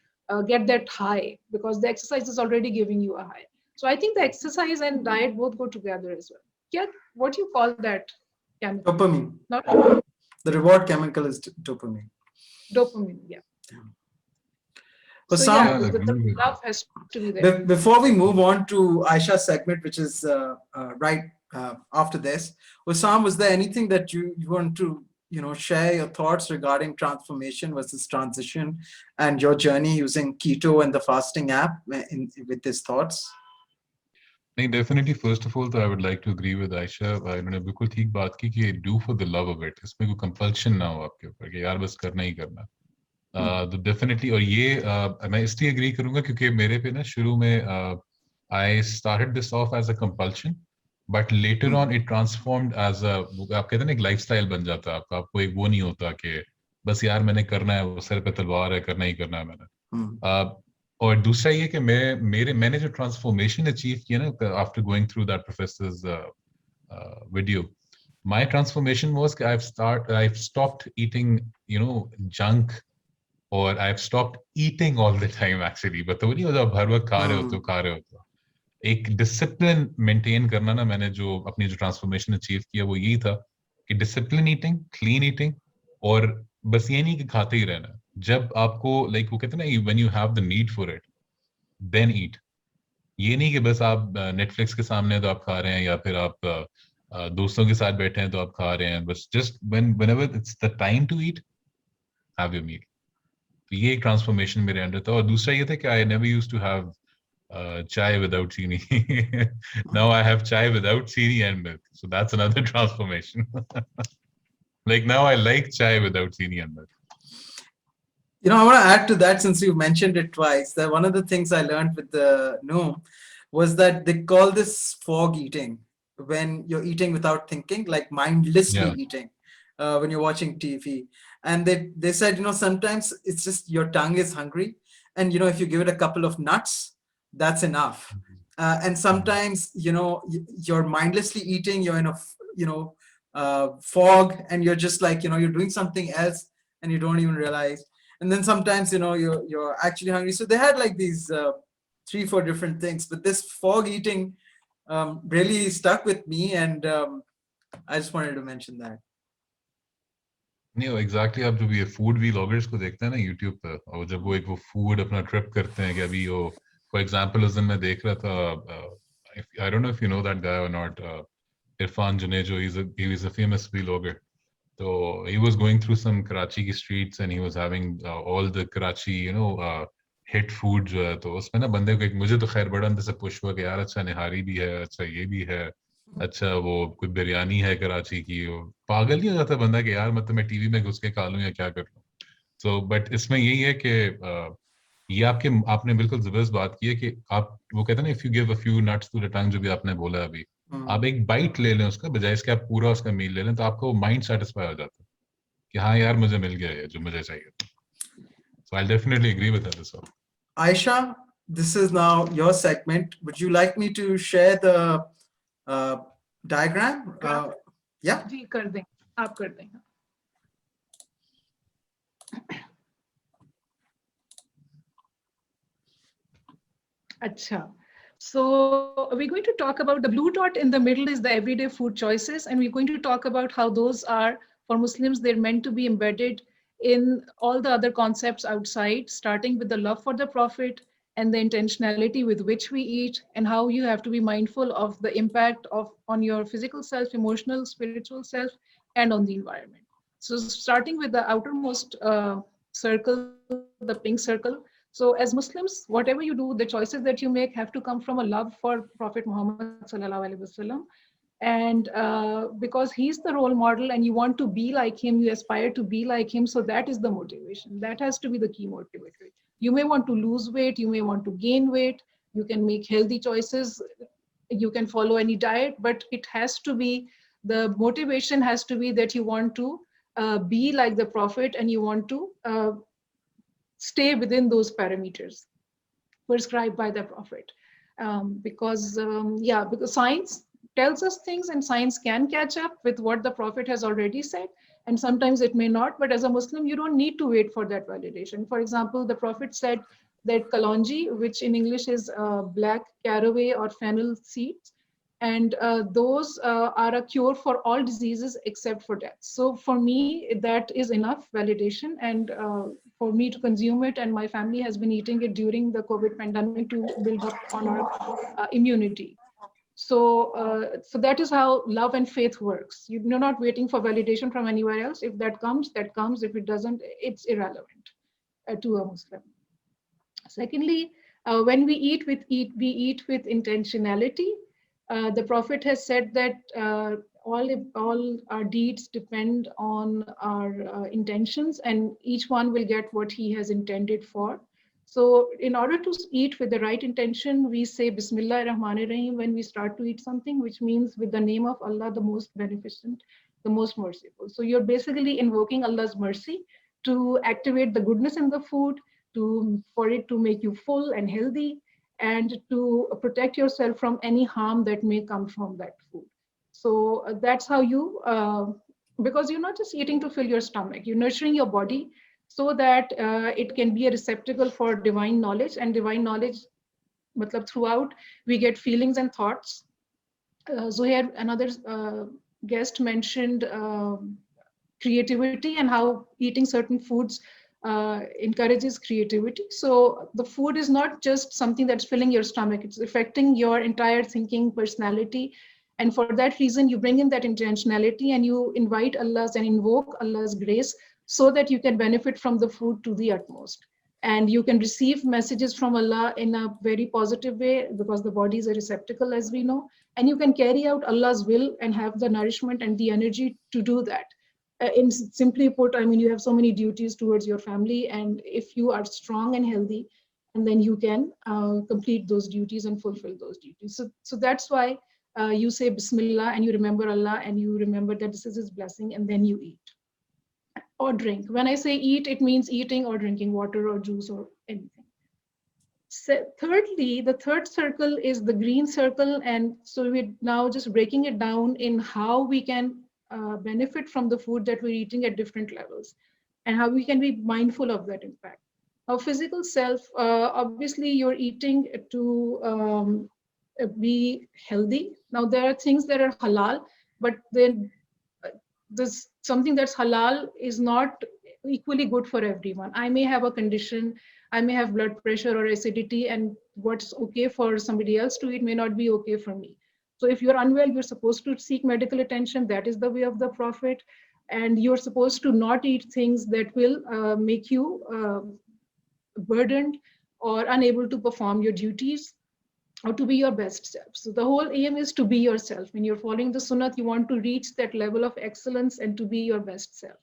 get that high because the exercise is already giving you a high. So I think the exercise and diet both go together as well. Yeah, what do you call that chemical? Dopamine. Not The reward chemical is dopamine. dopamine. Yeah. So Hussam, yeah, Yeah, I the agree with love that. has to be there. Before we move on to Aisha's segment, which is right after this, Hussam, was there anything that you want to share your thoughts regarding transformation versus transition and your journey using keto and the fasting app with these thoughts? नहीं, definitely first of all तो I would like to agree with Aisha. इन्होंने बिल्कुल ठीक बात की कि do for the love of it. इसमें कोई compulsion ना हो आपके ऊपर कि यार बस करना ही करना. तो definitely, और ये मैं इसलिए agree करूंगा क्योंकि मेरे पे ना शुरू में I started this off as a compulsion, but later on it transformed as a, आप कहते हैं ना, एक lifestyle बन जाता है आपका. आपको एक वो नहीं होता कि बस यार मैंने करना है, वो सर पे तलवार है, करना ही करना है मैंने. और दूसरा ये कि मैंने जो ट्रांसफॉर्मेशन अचीव किया ना after going through that professors video, my transformation was I've stopped eating junk, or I've stopped eating all the time actually. but तो नहीं होता हर वक्त खा रहे हो तो एक डिसिप्लिन मेंटेन करना ना. मैंने जो अपनी जो ट्रांसफॉर्मेशन अचीव किया वो यही था कि डिसिप्लिन ईटिंग, क्लीन ईटिंग, और बस ये नहीं कि खाते ही रहना. जब आपको लाइक वो कहते हैं ना, when you have the need for it then eat. ये नहीं कि बस आप नेटफ्लिक्स के सामने तो आप खा रहे हैं, या फिर आप दोस्तों के साथ बैठे हैं तो आप खा रहे हैं. बस just whenever it's the time to eat, have your meal. तो ये एक ट्रांसफॉर्मेशन मेरे अंदर था. और दूसरा ये था कि I never used to have chai without chini. Now I have chai without chini and milk. So that's another transformation. Like now I like chai without chini and milk. I want to add to that since you mentioned it twice, that one of the things I learned with the Noom was that they call this fog eating, when you're eating without thinking, like mindlessly eating when you're watching TV. And they said, sometimes it's just your tongue is hungry. And, if you give it a couple of nuts, that's enough. And sometimes, you're mindlessly eating, you're in a, fog, and you're just like, you're doing something else and you don't even realize. And then sometimes you're actually hungry. So they had like these 3-4 different things, but this fog eating really stuck with me, and I just wanted to mention that. नहीं, exactly. आप जब ये food vloggers को देखते हैं ना YouTube पर, और जब वो एक वो फूड अपना ट्रिप करते हैं कि अभी वो फॉर एग्जांपल उस दिन मैं देख रहा था, I don't know if you know that guy और not, Irfan Junejo, he is a famous vlogger. So he was going through some Karachi की streets and he was having all the Karachi hit food जो है. तो उसमें ना बंदे को एक, मुझे तो खैर बड़ा अंदर से पुश हुआ कि यार अच्छा निहारी भी है, अच्छा ये भी है, अच्छा वो कोई बिरयानी है कराची की. वो पागल नहीं हो जाता बंदा कि यार मतलब मैं टीवी में घुस के खा लूं या क्या कर लूं. So बट इसमें यही है कि ये आपने बिल्कुल जबरदस्त बात की है कि आप वो कहते हैं ना, if you give a few nuts to the tongue, जो भी आपने बोला अभी, आप एक बाइट ले लें उसका, बजाय इसके आप पूरा उसका मील ले लें, तो आपका वो माइंड सेटिस्फाई हो जाता है कि हाँ यार मुझे मिल गया है जो मुझे चाहिए. So I'll definitely agree with that as well. Aisha, this is now your segment. Would you like me to share the diagram? Yeah. जी कर दें, आप कर दें. अच्छा. So we're going to talk about the blue dot in the middle is the everyday food choices, and we're going to talk about how those are, for Muslims, they're meant to be embedded in all the other concepts outside, starting with the love for the Prophet and the intentionality with which we eat, and how you have to be mindful of the impact of on your physical self, emotional, spiritual self, and on the environment. So starting with the outermost circle, the pink circle. So as Muslims, whatever you do, the choices that you make have to come from a love for Prophet Muhammad sallallahu alaihi wasallam, and because he's the role model and you want to be like him, you aspire to be like him, so that is the motivation. That has to be the key motivator. You may want to lose weight, you may want to gain weight, you can make healthy choices, you can follow any diet, but it has to be, the motivation has to be that you want to be like the Prophet, and you want to stay within those parameters prescribed by the Prophet. Because science tells us things, and science can catch up with what the Prophet has already said, and sometimes it may not. But as a Muslim, you don't need to wait for that validation. For example, the Prophet said that kalonji, which in English is black caraway or fennel seeds, and those are a cure for all diseases except for death. So for me, that is enough validation, and for me to consume it, and my family has been eating it during the COVID pandemic to build up on our immunity. So that is how love and faith works. You're not waiting for validation from anywhere else. If that comes, that comes. If it doesn't, it's irrelevant to a Muslim. Secondly, when we eat with intentionality. The Prophet has said that all our deeds depend on our intentions, and each one will get what he has intended for. So, in order to eat with the right intention, we say Bismillah ar-Rahman ar-Rahim when we start to eat something, which means with the name of Allah, the most beneficent, the most merciful. So, you're basically invoking Allah's mercy to activate the goodness in the food, for it to make you full and healthy, and to protect yourself from any harm that may come from that food. So that's how you, because you're not just eating to fill your stomach, you're nurturing your body so that it can be a receptacle for divine knowledge, and divine knowledge, matlab, throughout we get feelings and thoughts. Zuhair, another guest, mentioned creativity and how eating certain foods encourages creativity. So the food is not just something that's filling your stomach, it's affecting your entire thinking, personality. And for that reason, you bring in that intentionality and you invite Allah's and invoke Allah's grace so that you can benefit from the food to the utmost. And you can receive messages from Allah in a very positive way, because the body is a receptacle, as we know. And you can carry out Allah's will and have the nourishment and the energy to do that. In simply put, I mean, you have so many duties towards your family, and if you are strong and healthy, and then you can complete those duties and fulfill those duties. So that's why you say Bismillah, and you remember Allah, and you remember that this is His blessing, and then you eat or drink. When I say eat, it means eating or drinking water or juice or anything. So thirdly, the third circle is the green circle, and so we're now just breaking it down in how we can benefit from the food that we're eating at different levels, and how we can be mindful of that impact. Our physical self, obviously you're eating to be healthy. Now there are things that are halal, but then there's something that's halal is not equally good for everyone. I may have a condition, I may have blood pressure or acidity, and what's okay for somebody else to eat may not be okay for me. So if you're unwell, you're supposed to seek medical attention. That is the way of the Prophet. And you're supposed to not eat things that will make you burdened or unable to perform your duties or to be your best self. So the whole aim is to be yourself. When you're following the Sunnah, you want to reach that level of excellence and to be your best self.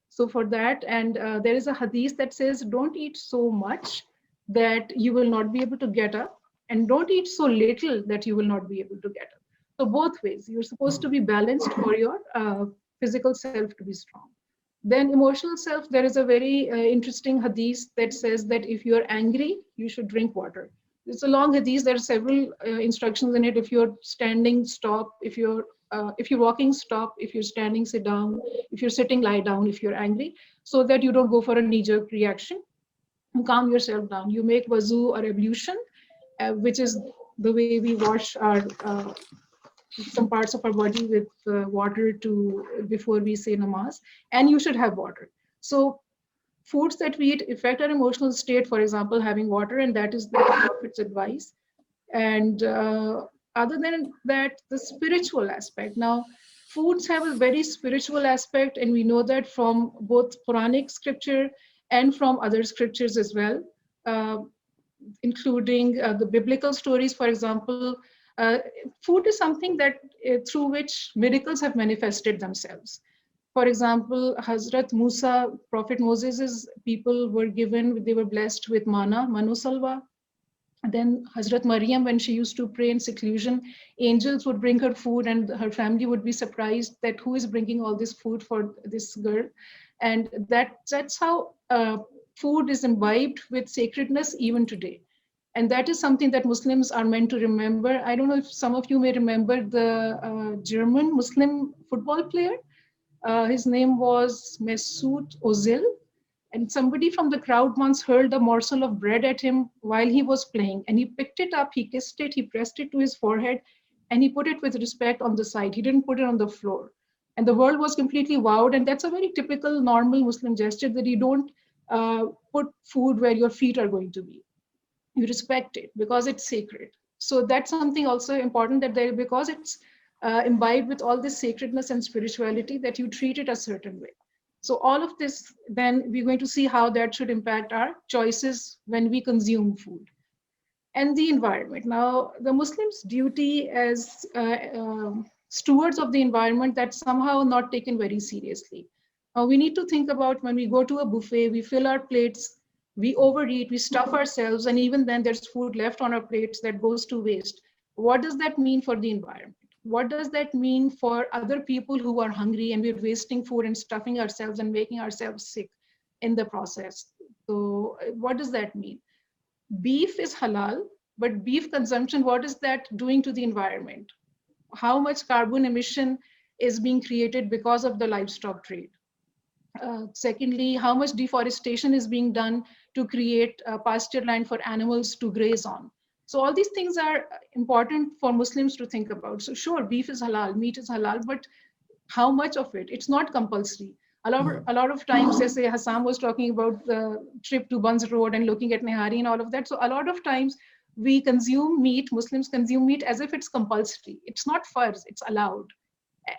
So for that, and there is a hadith that says, don't eat so much that you will not be able to get up, and don't eat so little that you will not be able to get up. So both ways, you're supposed to be balanced for your physical self to be strong. Then emotional self, there is a very interesting hadith that says that if you're angry, you should drink water. It's a long hadith. There are several instructions in it. If you're standing, stop. If you're walking, stop. If you're standing, sit down. If you're sitting, lie down. If you're angry, so that you don't go for a knee-jerk reaction. You calm yourself down. You make wuzu or ablution, which is the way we wash our some parts of our body with water before we say namaz, and you should have water. So foods that we eat affect our emotional state, for example, having water, and that is the Prophet's advice. And other than that, the spiritual aspect. Now, foods have a very spiritual aspect, and we know that from both Quranic scripture and from other scriptures as well, uh, including the biblical stories, for example. Food is something that through which miracles have manifested themselves. For example, Hazrat Musa, Prophet Moses' people were given, they were blessed with manna, manusalva. Then Hazrat Maryam, when she used to pray in seclusion, angels would bring her food and her family would be surprised that who is bringing all this food for this girl. And that's how food is imbibed with sacredness even today. And that is something that Muslims are meant to remember. I don't know if some of you may remember the German Muslim football player. His name was Mesut Ozil, and somebody from the crowd once hurled a morsel of bread at him while he was playing, and he picked it up, he kissed it, he pressed it to his forehead, and he put it with respect on the side. He didn't put it on the floor. And the world was completely wowed, and that's a very typical normal Muslim gesture, that you don't put food where your feet are going to be. You respect it because it's sacred. So that's something also important, that there, because it's imbibed with all this sacredness and spirituality, that you treat it a certain way. So all of this, then we're going to see how that should impact our choices when we consume food. And the environment. Now, the Muslims' duty as stewards of the environment, that's somehow not taken very seriously. We need to think about when we go to a buffet, we fill our plates, we overeat, we stuff ourselves, and even then there's food left on our plates that goes to waste. What does that mean for the environment? What does that mean for other people who are hungry and we're wasting food and stuffing ourselves and making ourselves sick in the process? So, what does that mean? Beef is halal, but beef consumption, what is that doing to the environment? How much carbon emission is being created because of the livestock trade? Secondly, how much deforestation is being done to create pasture land for animals to graze on? So all these things are important for Muslims to think about. So sure, beef is halal, meat is halal, but how much of it? It's not compulsory. A lot of times, as Hussam was talking about the trip to Buns Road and looking at Nehari and all of that. So a lot of times we consume meat, Muslims consume meat as if it's compulsory. It's not farz, it's allowed,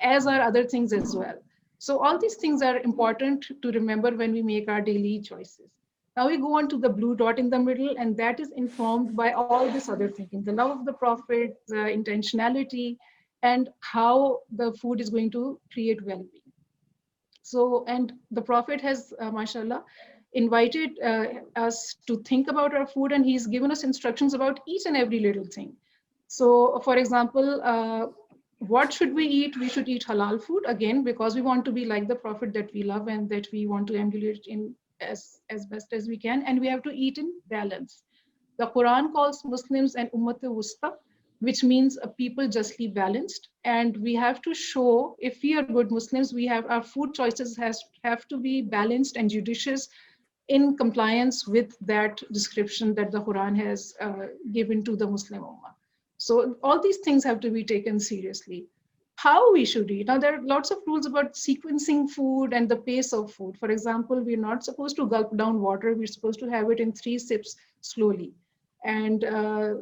as are other things as well. So all these things are important to remember when we make our daily choices. Now we go on to the blue dot in the middle, and that is informed by all this other thinking, the love of the Prophet, the intentionality, and how the food is going to create well-being. So, and the Prophet has, mashallah, invited us to think about our food, and he's given us instructions about each and every little thing. So, for example, what should we eat? We should eat halal food, again, because we want to be like the Prophet that we love and that we want to emulate in as best as we can, and we have to eat in balance. The Quran calls Muslims an Ummat-e-Wusta, which means a people justly balanced. And we have to show, if we are good Muslims, we have our food choices have to be balanced and judicious in compliance with that description that the Quran has given to the Muslim Ummah. So all these things have to be taken seriously. How we should eat. Now, there are lots of rules about sequencing food and the pace of food. For example, we're not supposed to gulp down water. We're supposed to have it in 3 sips slowly. And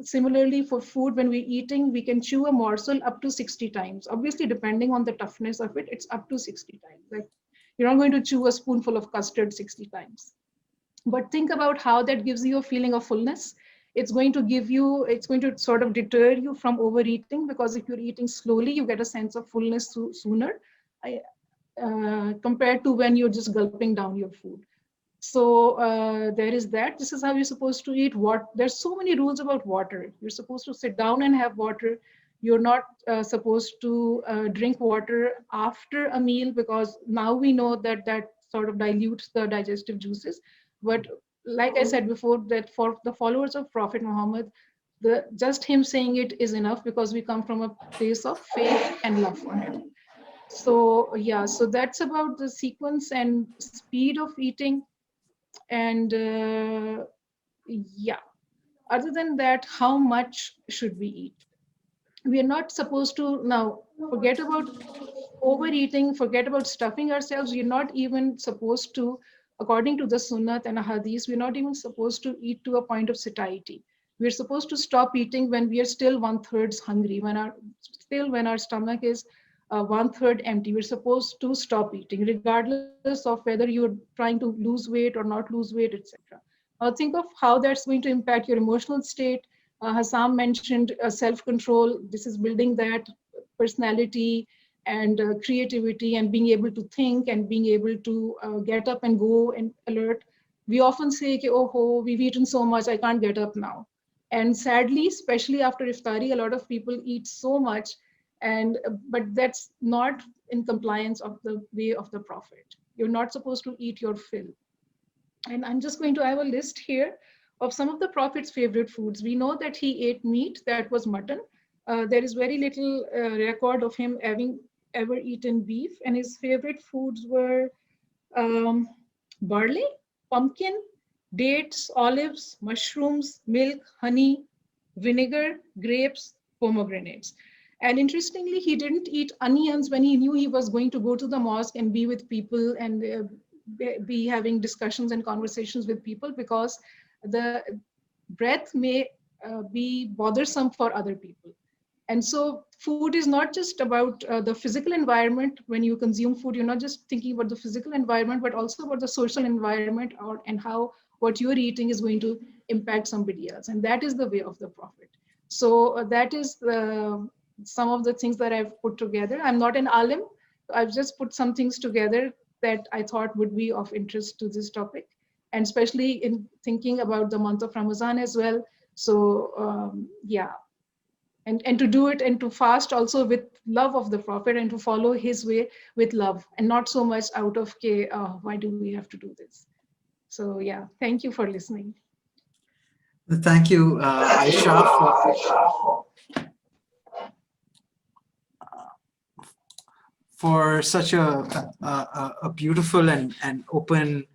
similarly for food, when we're eating, we can chew a morsel up to 60 times. Obviously, depending on the toughness of it, it's up to 60 times. Like, you're not going to chew a spoonful of custard 60 times. But think about how that gives you a feeling of fullness. It's going to sort of deter you from overeating, because if you're eating slowly, you get a sense of fullness sooner compared to when you're just gulping down your food. So there is that. This is how you're supposed to eat. There's so many rules about water. You're supposed to sit down and have water. You're not supposed to drink water after a meal, because now we know that that sort of dilutes the digestive juices. But like I said before, that for the followers of Prophet Muhammad, just him saying it is enough, because we come from a place of faith and love for him. So yeah, so that's about the sequence and speed of eating. And yeah, Other than that, how much should we eat? We are not supposed to now forget about overeating, forget about stuffing ourselves. We're not even supposed to, according to the sunnat and hadith, we're not even supposed to eat to a point of satiety. We're supposed to stop eating when we are still one third hungry, when our stomach is one third empty. We're supposed to stop eating, regardless of whether you're trying to lose weight or not lose weight, etc. Think of how that's going to impact your emotional state. Hassam mentioned self-control. This is building that personality and creativity and being able to think and being able to get up and go and alert. We often say, oh, we've eaten so much, I can't get up now. And sadly, especially after iftari, a lot of people eat so much, and but that's not in compliance of the way of the Prophet. You're not supposed to eat your fill. And I'm just going to have a list here of some of the Prophet's favorite foods. We know that he ate meat, that was mutton. There is very little record of him having ever eaten beef, and his favorite foods were um, barley, pumpkin, dates, olives, mushrooms, milk, honey, vinegar, grapes, pomegranates. And interestingly, he didn't eat onions when he knew he was going to go to the mosque and be with people and be having discussions and conversations with people, because the breath may be bothersome for other people. And so food is not just about the physical environment. When you consume food, you're not just thinking about the physical environment, but also about the social environment, and how what you're eating is going to impact somebody else. And that is the way of the Prophet. So that is some of the things that I've put together. I'm not an alim. I've just put some things together that I thought would be of interest to this topic, and especially in thinking about the month of Ramadan as well. So yeah, and to do it and to fast also with love of the Prophet, and to follow his way with love, and not so much out of why do we have to do this. So yeah, thank you for listening. Thank you, Ayesha, for such a beautiful and open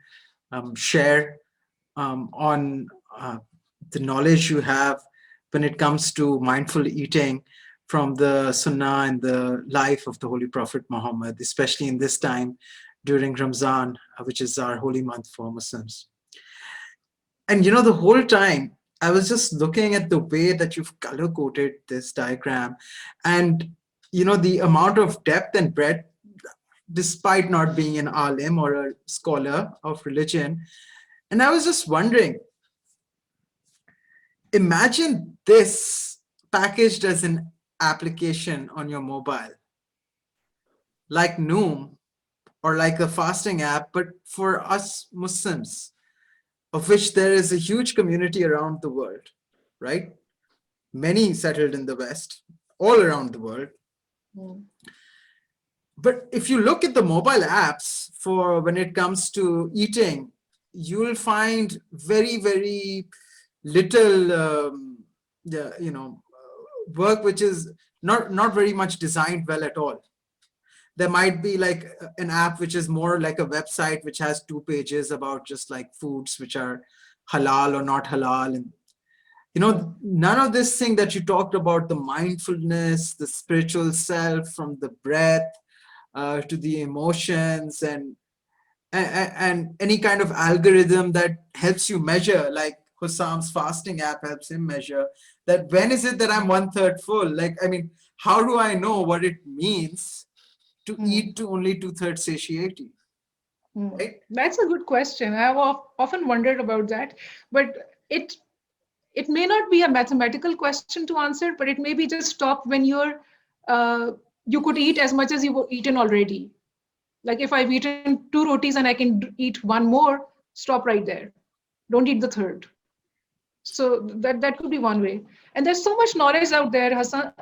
share on the knowledge you have when it comes to mindful eating from the Sunnah and the life of the Holy Prophet Muhammad, especially in this time during Ramzan, which is our holy month for Muslims. And the whole time I was just looking at the way that you've color coded this diagram, and the amount of depth and breadth, despite not being an alim or a scholar of religion. And I was just wondering, imagine this packaged as an application on your mobile, like Noom or like a fasting app, but for us Muslims, of which there is a huge community around the world, right? Many settled in the West, all around the world. But if you look at the mobile apps for when it comes to eating, you will find very, very little, work which is not very much designed well at all. There might be like an app which is more like a website which has 2 pages about just like foods which are halal or not halal. And none of this thing that you talked about, the mindfulness, the spiritual self, from the breath to the emotions, and any kind of algorithm that helps you measure, like Hussam's fasting app helps him measure that when is it that I'm 1/3 full. Like, I mean, how do I know what it means to eat to only 2/3 satiety? Right? That's a good question. I've often wondered about that, but it may not be a mathematical question to answer, but it may be just stop when you could eat as much as you've eaten already. Like if I've eaten 2 rotis and I can eat one more, stop right there. Don't eat the third. So that could be one way. And there's so much knowledge out there, Hassan,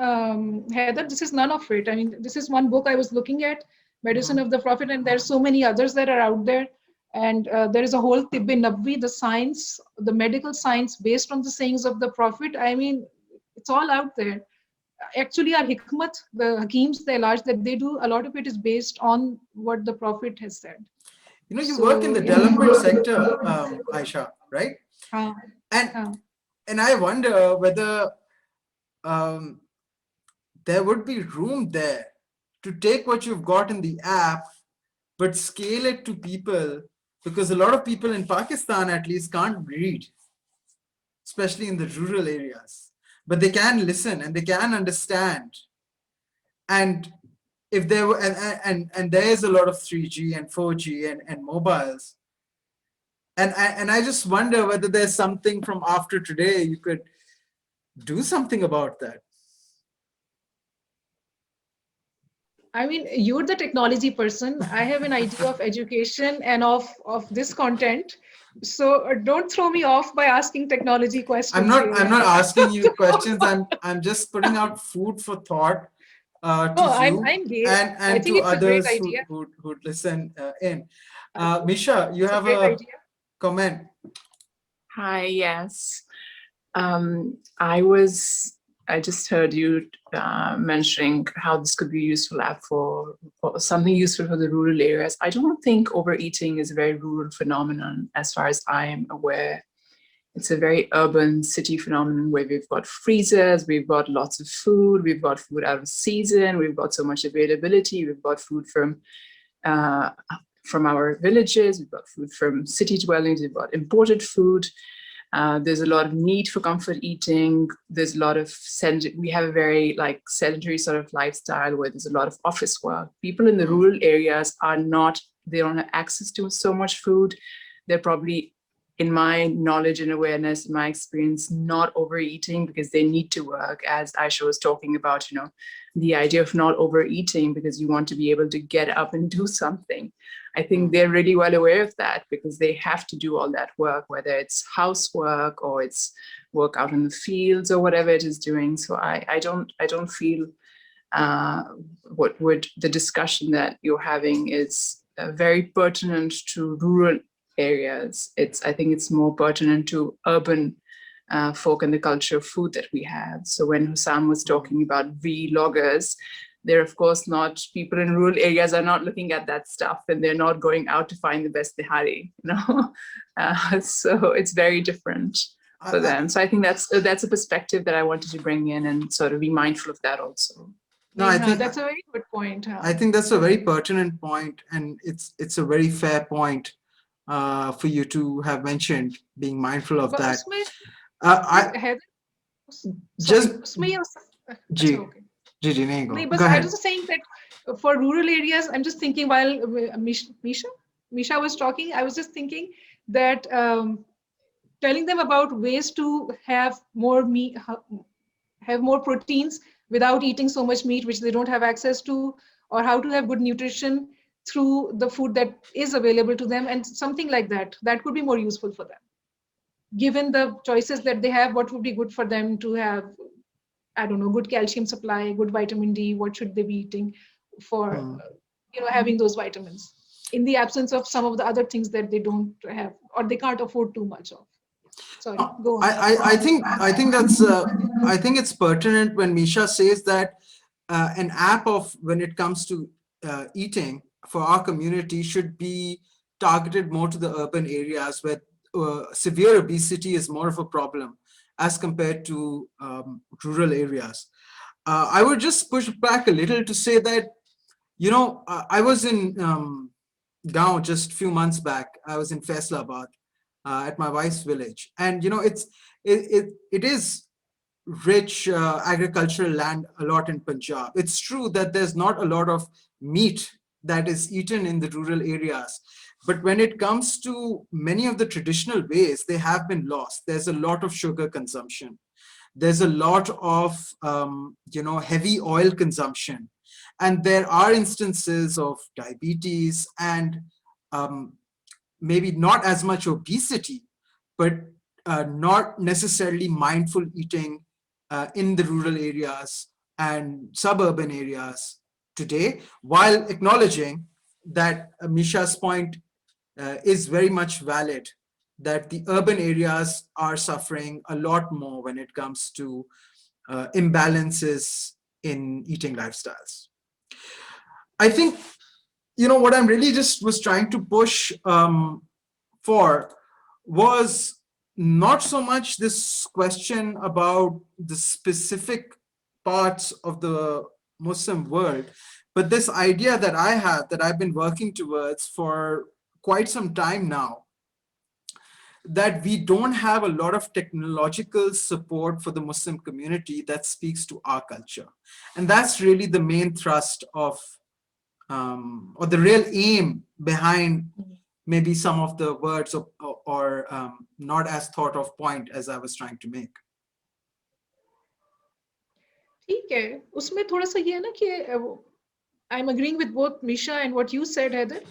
Heather. This is none of it. I mean, this is one book I was looking at, Medicine of the Prophet, and there's so many others that are out there. And there is a whole Tibbi Nabwi, the science, the medical science based on the sayings of the Prophet. I mean, it's all out there. Actually, our hikmat, the hakims, the ilaj that they do, a lot of it is based on what the Prophet has said. You work in the development sector, Ayesha, right? And and I wonder whether um, there would be room there to take what you've got in the app, but scale it to people, because a lot of people in Pakistan at least can't read, especially in the rural areas, but they can listen and they can understand. And if there were, and there is a lot of 3G and 4G and mobiles, and I just wonder whether there's something from after today you could do something about that. I mean, you're the technology person. I have an idea of education and of this content. So don't throw me off by asking technology questions here. I'm not asking you questions. I'm just putting out food for thought to No, you I'm game. I and think to it's a great others idea. who'd listen in. Okay, Misha, you it's a have great a idea. comment. Hi, yes. I just heard you mentioning how this could be a useful app for something useful for the rural areas. I don't think overeating is a very rural phenomenon as far as I am aware. It's a very urban city phenomenon where we've got freezers, we've got lots of food, we've got food out of season, we've got so much availability, we've got food uh, from our villages, we've got food from city dwellings, we've got imported food. There's a lot of need for comfort eating. There's a lot of we have a very like sedentary sort of lifestyle where there's a lot of office work. People in the rural areas they don't have access to so much food. They're probably, in my knowledge and awareness, in my experience, not overeating because they need to work, as Ayesha was talking about, the idea of not overeating because you want to be able to get up and do something. I think they're really well aware of that because they have to do all that work, whether it's housework or it's work out in the fields or whatever it is doing. So I don't feel what would the discussion that you're having is very pertinent to rural areas. I think it's more pertinent to urban folk and the culture of food that we have. So when Hussam was talking about vloggers, they're of course not, people in rural areas are not looking at that stuff and they're not going out to find the best nihari, so it's very different for them. So I think that's a perspective that I wanted to bring in and sort of be mindful of that also. No, I think that's a very good point. I think that's a very pertinent point, and it's a very fair point for you to have mentioned, being mindful of that. I just अच्छा, okay. go But I ahead. was just saying that for rural areas, I'm just thinking while Misha was talking, I was just thinking that telling them about ways to have more meat, have more proteins without eating so much meat, which they don't have access to, or how to have good nutrition through the food that is available to them, and something like that. That could be more useful for them. Given the choices that they have, what would be good for them to have? I don't know, good calcium supply, good vitamin D. What should they be eating for, having those vitamins in the absence of some of the other things that they don't have or they can't afford too much of. Sorry, go on. I think that's I think it's pertinent when Misha says that an app of when it comes to eating for our community should be targeted more to the urban areas where severe obesity is more of a problem as compared to rural areas. I would just push back a little to say that, I was in Gaon just a few months back. I was in Faisalabad at my wife's village. And, it is rich agricultural land a lot in Punjab. It's true that there's not a lot of meat that is eaten in the rural areas. But when it comes to many of the traditional ways, they have been lost. There's a lot of sugar consumption. There's a lot of, heavy oil consumption. And there are instances of diabetes and maybe not as much obesity, but not necessarily mindful eating in the rural areas and suburban areas today, while acknowledging that Misha's point is very much valid, that the urban areas are suffering a lot more when it comes to imbalances in eating lifestyles. I think, what I'm really just was trying to push for was not so much this question about the specific parts of the Muslim world, but this idea that I have, that I've been working towards for quite some time now, that we don't have a lot of technological support for the Muslim community that speaks to our culture. And that's really the main thrust of, or the real aim behind maybe some of the words or not as thought of point as I was trying to make. ठीक है, उसमें थोड़ा सा ये है ना कि I'm agreeing with both Misha and what you said, Heather,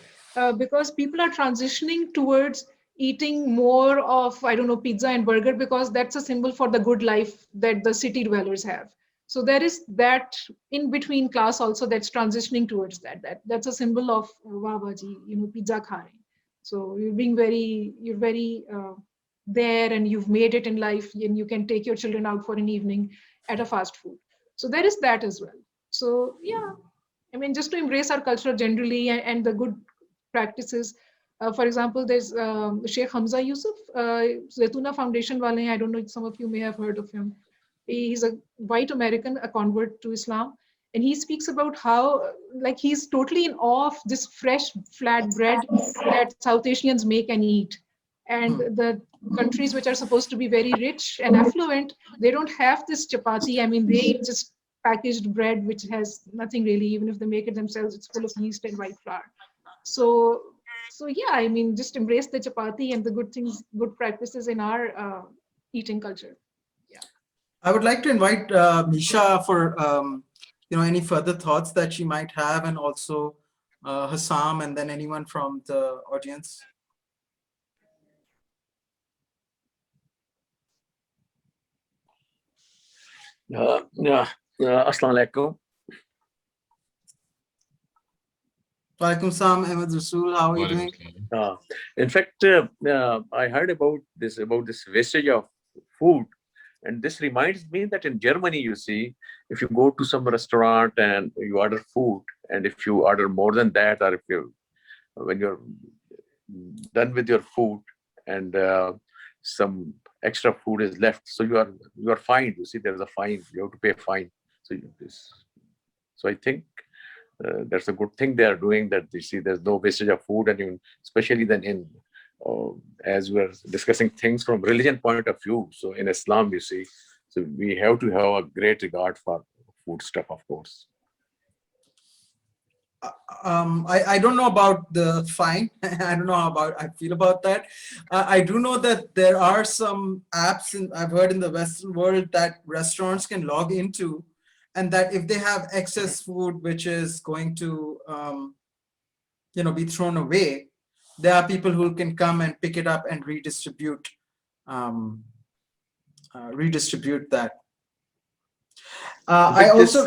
because people are transitioning towards eating more of, I don't know, pizza and burger, because that's a symbol for the good life that the city dwellers have. So there is that in between class also that's transitioning towards that. That's a symbol of Wabaji, pizza kha rahe. So you're very there, and you've made it in life, and you can take your children out for an evening at a fast food. So there is that as well. So yeah, I mean, just to embrace our culture generally and the good practices. For example, there's Sheikh Hamza Yusuf, Zaituna Foundation wale hain. I don't know if some of you may have heard of him. He's a white American, a convert to Islam. And he speaks about how, like, he's totally in awe of this fresh flat bread that South Asians make and eat. And the countries which are supposed to be very rich and affluent, they don't have this chapati. I mean, they eat just packaged bread, which has nothing really. Even if they make it themselves, it's full of yeast and white flour. So yeah, I mean, just embrace the chapati and the good things, good practices in our eating culture. Yeah. I would like to invite Misha for any further thoughts that she might have, and also Hussam, and then anyone from the audience. Assalamu alaikum. Walaikum salam, Ahmed Rasool. How are you doing? In fact, I heard about this wastage of food, and this reminds me that in Germany, you see, if you go to some restaurant and you order food, and if you order more than that, or when you're done with your food and some extra food is left, so you are fined. You see, there's a fine. You have to pay a fine. So I think that's a good thing they are doing, that you see there's no wastage of food, and even especially then as we are discussing things from religion point of view. So in Islam, you see, so we have to have a great regard for food stuff, of course. I don't know about the fine. I don't know how I feel about that. I do know that there are some apps I've heard in the Western world that restaurants can log into, and that if they have excess food which is going to be thrown away, there are people who can come and pick it up and redistribute that. I also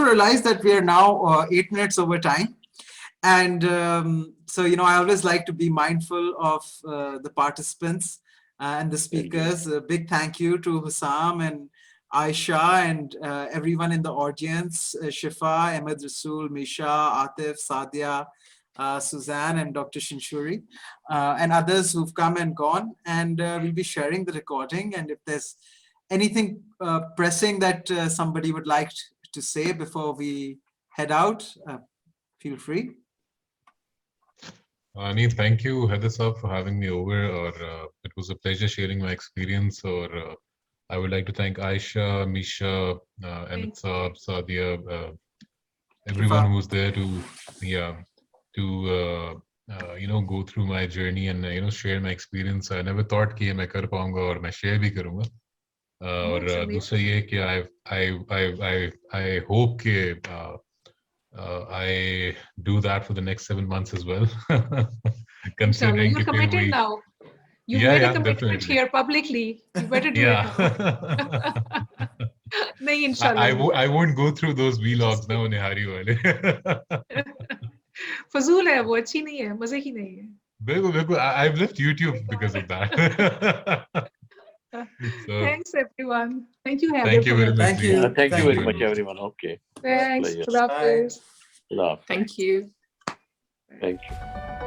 realized that we are now 8 minutes over time. And so, I always like to be mindful of the participants and the speakers. A big thank you to Hussam and Ayesha and everyone in the audience, Shifa, Ahmed Rasool, Misha, Atif, Sadia, Suzanne, and Dr. Shinshuri, and others who've come and gone. And we'll be sharing the recording. And if there's anything pressing that somebody would like to say before we head out, feel free. Ani, thank you, Heather Saab, for having me over. It was a pleasure sharing my experience. I would like to thank Ayesha, Misha, Ahmed Saab, Sadia, everyone who was there to go through my journey and share my experience. I never thought कि मैं कर पाऊंगा और मैं share भी करूंगा. और दूसरा ये कि I hope कि I do that for the next 7 months as well. Considering you're committed now. You made a commitment here publicly. You better do it now. नहीं, inshallah. I won't go through those vlogs now, Nihari wale. फजूल है वो, अच्छी नहीं है, मजे की नहीं है. बिल्कुल, I've left YouTube because of that. So, thanks everyone. Thank you, Heather. Thank you very much. Thank you. Thank you very much, everyone. Okay. Thanks. Love. Thank you. Thank you.